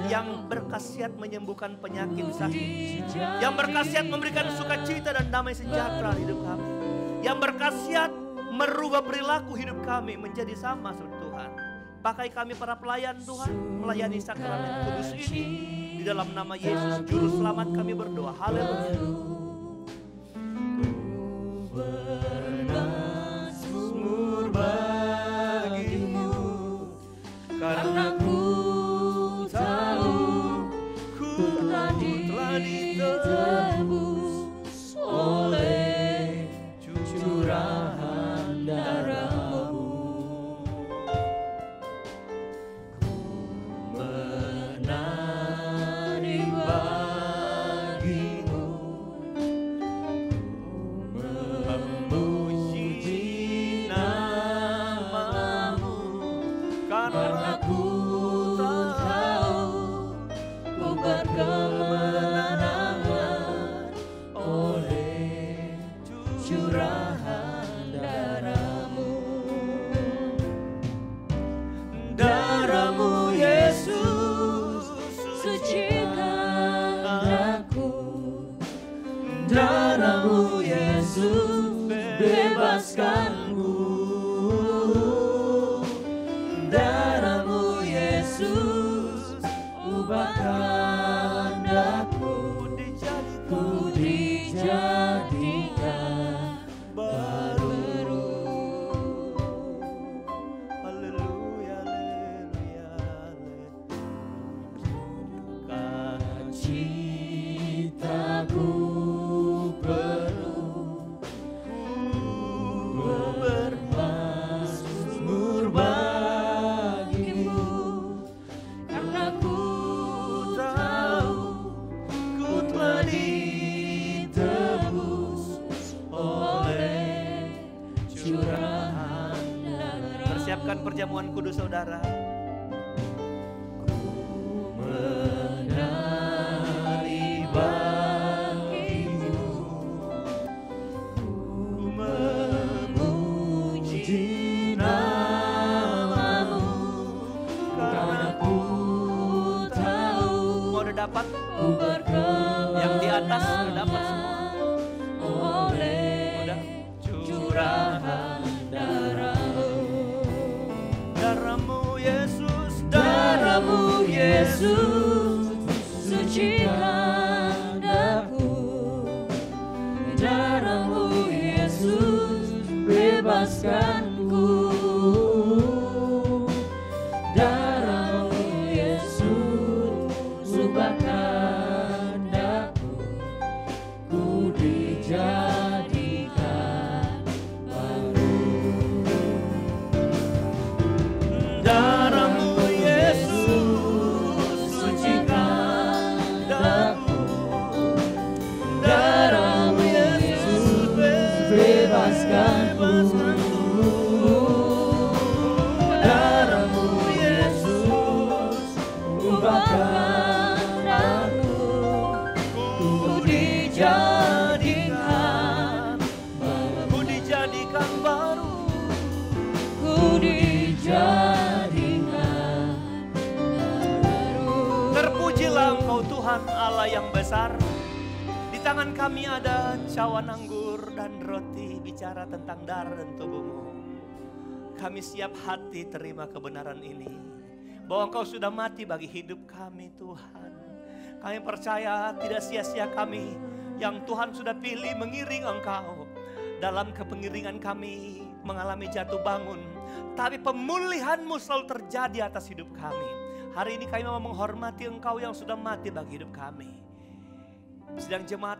yang berkhasiat menyembuhkan penyakit sakit, yang berkhasiat memberikan sukacita dan damai sejahtera hidup kami, yang berkhasiat merubah perilaku hidup kami menjadi sama seperti Tuhan. Pakai kami para pelayan Tuhan, melayani sakramen kudus ini. Di dalam nama Yesus Juru Selamat kami berdoa. Haleluya. Bermazmur bagimu, karena ku tahu ku telah ditebus oleh curahan darah-Mu. Darah-Mu Yesus suci. Darahmu Yesus bebaskanku. Darahmu Yesus ubahkan aku. Ku dijadikan baru. Haleluya, haleluya, haleluya. Citaku penuh bermazmur bagimu, karena ku tahu ku telah ditebus oleh curahan darah. Persiapkan perjamuan kudus saudara. Menari bagimu, ku memuji namamu, karena ku tahu Mau udah dapat? ku berkelanjutan Yang di atas udah dapat semua. oleh Udah. curahan darahmu. Darahmu Yesus, Darahmu Yesus sucikan aku. Darahmu Yesus bebaskanku. Darahmu Yesus ubahkan aku. Ku dijadikan baru. darahmu Yesus Sucikan aku. darahmu Yesus Bebaskanku. Darahmu Yesus ubahkan aku. Ku dijadikan baru. ku dijadikan baru. Ku dijadikan baru. Terpujilah Engkau Tuhan Allah yang besar. Di tangan kami ada cawan anggur dan roti, bicara tentang darah dan tubuh-Mu. Kami siap hati terima kebenaran ini, bahwa Engkau sudah mati bagi hidup kami Tuhan. Kami percaya tidak sia-sia kami yang Tuhan sudah pilih mengiring Engkau. Dalam kepengiringan kami mengalami jatuh bangun, tapi pemulihan-Mu selalu terjadi atas hidup kami. Hari ini kami mau menghormati Engkau yang sudah mati bagi hidup kami. Sedang jemaat,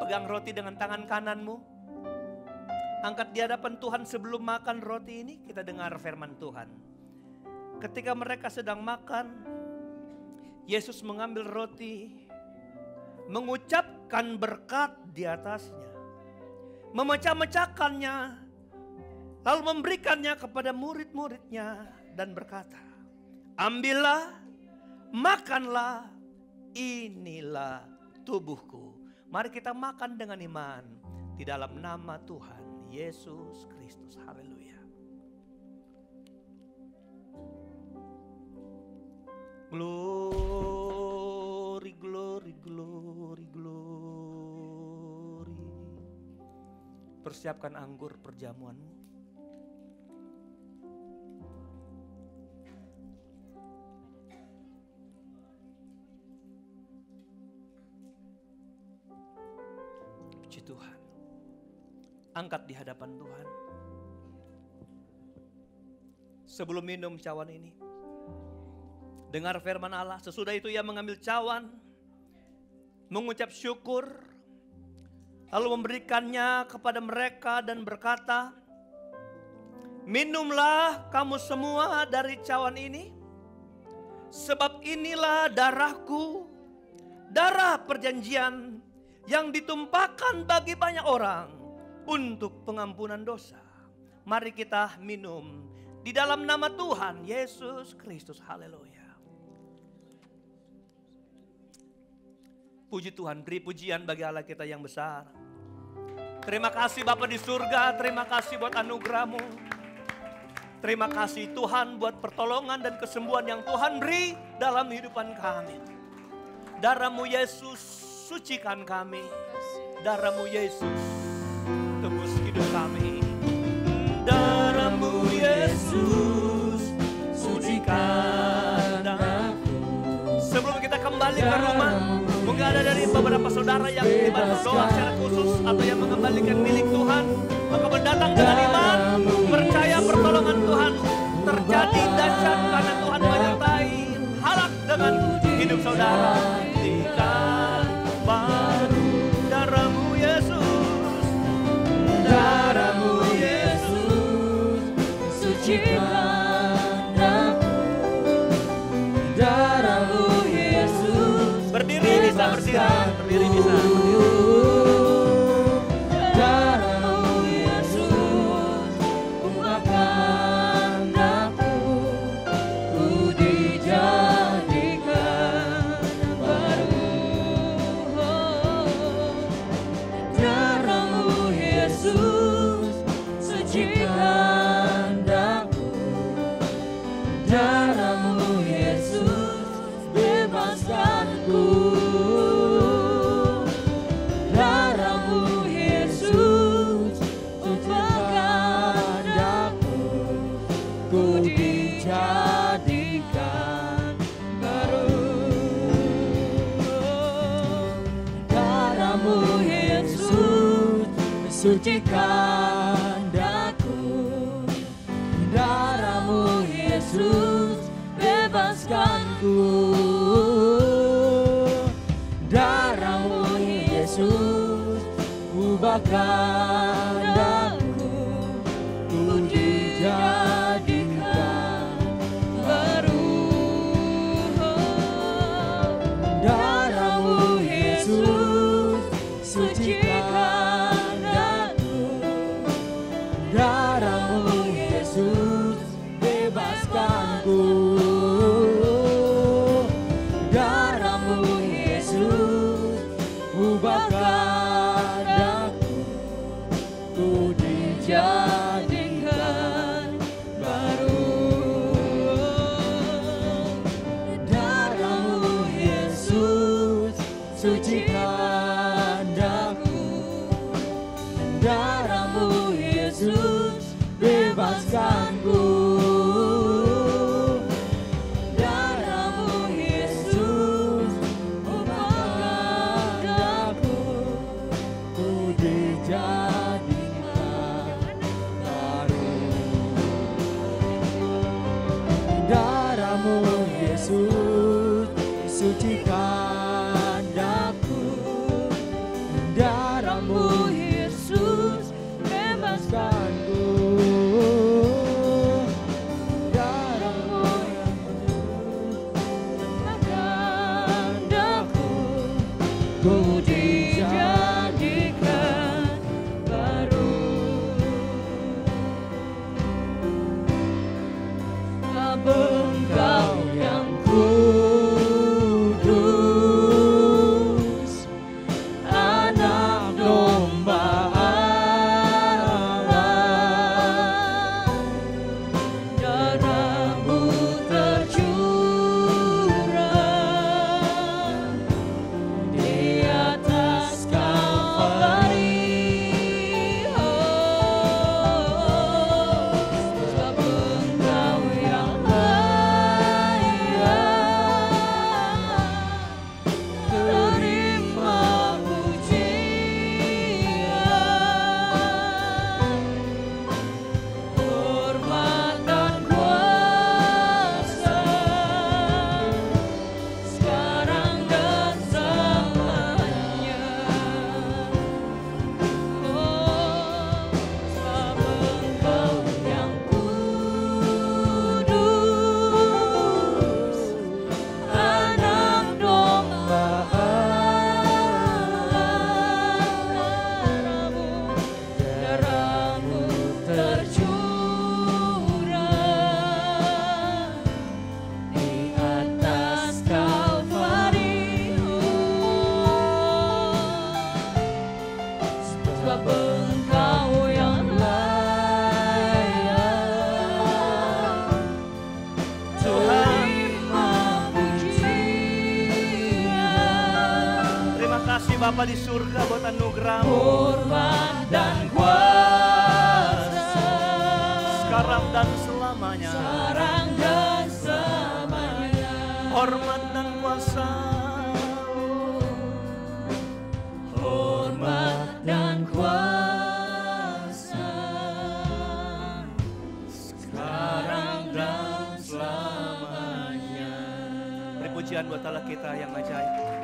pegang roti dengan tangan kananmu. Angkat di hadapan Tuhan sebelum makan roti ini, kita dengar firman Tuhan. Ketika mereka sedang makan, Yesus mengambil roti, mengucapkan berkat di atasnya, memecah-mecahkannya, lalu memberikannya kepada murid-muridnya dan berkata, ambillah, makanlah, inilah tubuhku. Mari kita makan dengan iman di dalam nama Tuhan Yesus Kristus. Haleluya. Glory, glory, glory, glory. Persiapkan anggur perjamuanmu. Puji Tuhan. Angkat di hadapan Tuhan. Sebelum minum cawan ini, dengar firman Allah. Sesudah itu ia mengambil cawan, mengucap syukur, lalu memberikannya kepada mereka dan berkata, minumlah kamu semua dari cawan ini, sebab inilah darahku, darah perjanjian yang ditumpahkan bagi banyak orang untuk pengampunan dosa. Mari kita minum di dalam nama Tuhan Yesus Kristus. Haleluya. Puji Tuhan, beri pujian bagi Allah kita yang besar. Terima kasih Bapa di surga, terima kasih buat anugerah-Mu. Terima kasih Tuhan buat pertolongan dan kesembuhan yang Tuhan beri dalam kehidupan kami. Darah-Mu Yesus sucikan kami. Darah-Mu Yesus tebus hidup kami. Darah-Mu Yesus sucikan aku. Sebelum kita kembali ke rumah, mungkin ada dari beberapa saudara yang dibantu doa secara khusus atau yang mengembalikan milik Tuhan, maka berdatang dengan iman, percaya pertolongan Tuhan terjadi dahsyat karena Tuhan menyertai halak dengan hidup saudara. Jadikan baru darah-Mu Yesus, darah-Mu Yesus sucikan aku, darah-Mu Yesus. Berdiri bisa, berdiri bisa. Sucikan daku, darah-Mu Yesus bebaskanku, darah-Mu Yesus ubahkan daku, ku dijadikan baru. Darah-Mu Yesus sucikan, darah-Mu Yesus bebaskanku, darah-Mu Yesus ubahkan aku, ku dijadikan baru. Darah-Mu Yesus sucikan aku, darah-Mu Yesus bebaskanku, darah-Mu Yesus ubahkan aku, ku dijadikan baru. Darah-Mu Yesus sucikan aku, darah-Mu Yesus bebaskanku, darah-Mu ubahkan aku, ku dijadikan baru. Bapa di surga buat anugerah-Mu. hormat dan kuasa Sekarang dan selamanya. sekarang dan selamanya. Hormat dan kuasa. Hormat dan kuasa sekarang dan selamanya. Beri pujian buat Allah kita yang ajaib.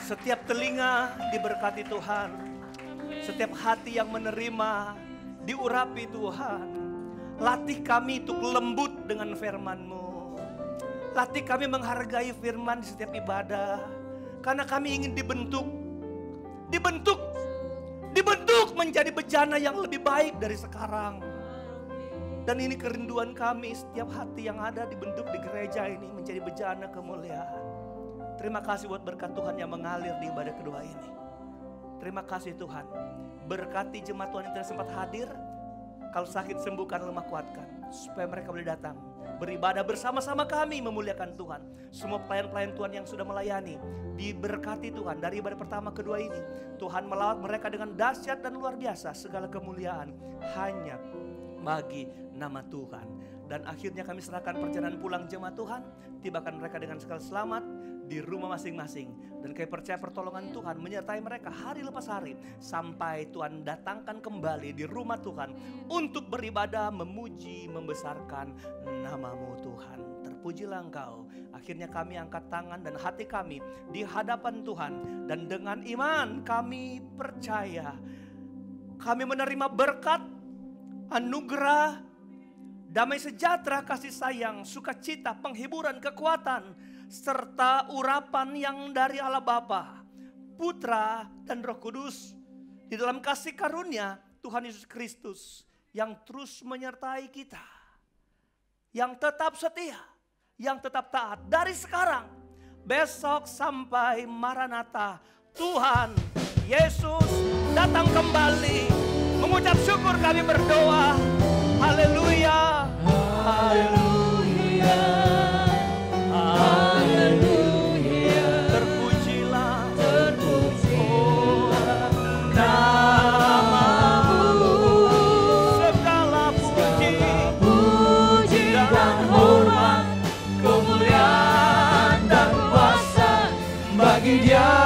Setiap telinga diberkati Tuhan. Setiap hati yang menerima diurapi Tuhan. Latih kami untuk lembut dengan firman-Mu. Latih kami menghargai firman di setiap ibadah. Karena kami ingin dibentuk menjadi bejana yang lebih baik dari sekarang. Dan ini kerinduan kami, setiap hati yang ada dibentuk di gereja ini menjadi bejana kemuliaan. Terima kasih buat berkat Tuhan yang mengalir di ibadah kedua ini. Terima kasih Tuhan. Berkati jemaat Tuhan yang tidak sempat hadir. Kalau sakit sembuhkan, lemah kuatkan. Supaya mereka boleh datang beribadah bersama-sama kami memuliakan Tuhan. Semua pelayan-pelayan Tuhan yang sudah melayani diberkati Tuhan. Dari ibadah pertama kedua ini Tuhan melawat mereka dengan dahsyat dan luar biasa. Segala kemuliaan hanya bagi nama Tuhan. Dan akhirnya kami serahkan perjalanan pulang jemaat Tuhan. Tibakan mereka dengan segala selamat di rumah masing-masing. Dan kami percaya pertolongan Tuhan menyertai mereka hari lepas hari. Sampai Tuhan datangkan kembali di rumah Tuhan. Untuk beribadah, memuji, membesarkan nama-Mu Tuhan. Terpujilah Engkau. Akhirnya kami angkat tangan dan hati kami di hadapan Tuhan. Dan dengan iman kami percaya. Kami menerima berkat, anugerah, damai sejahtera, kasih sayang, sukacita, penghiburan, kekuatan, serta urapan yang dari Allah Bapa, Putra, dan Roh Kudus. Di dalam kasih karunia Tuhan Yesus Kristus yang terus menyertai kita. Yang tetap setia, yang tetap taat dari sekarang, besok sampai Maranatha. Tuhan Yesus datang kembali. Mengucap syukur kami berdoa. Haleluya. Haleluya, haleluya, Terpujilah, terpujilah nama-Mu. Segala puji, puji dan hormat, kemuliaan dan kuasa bagi Dia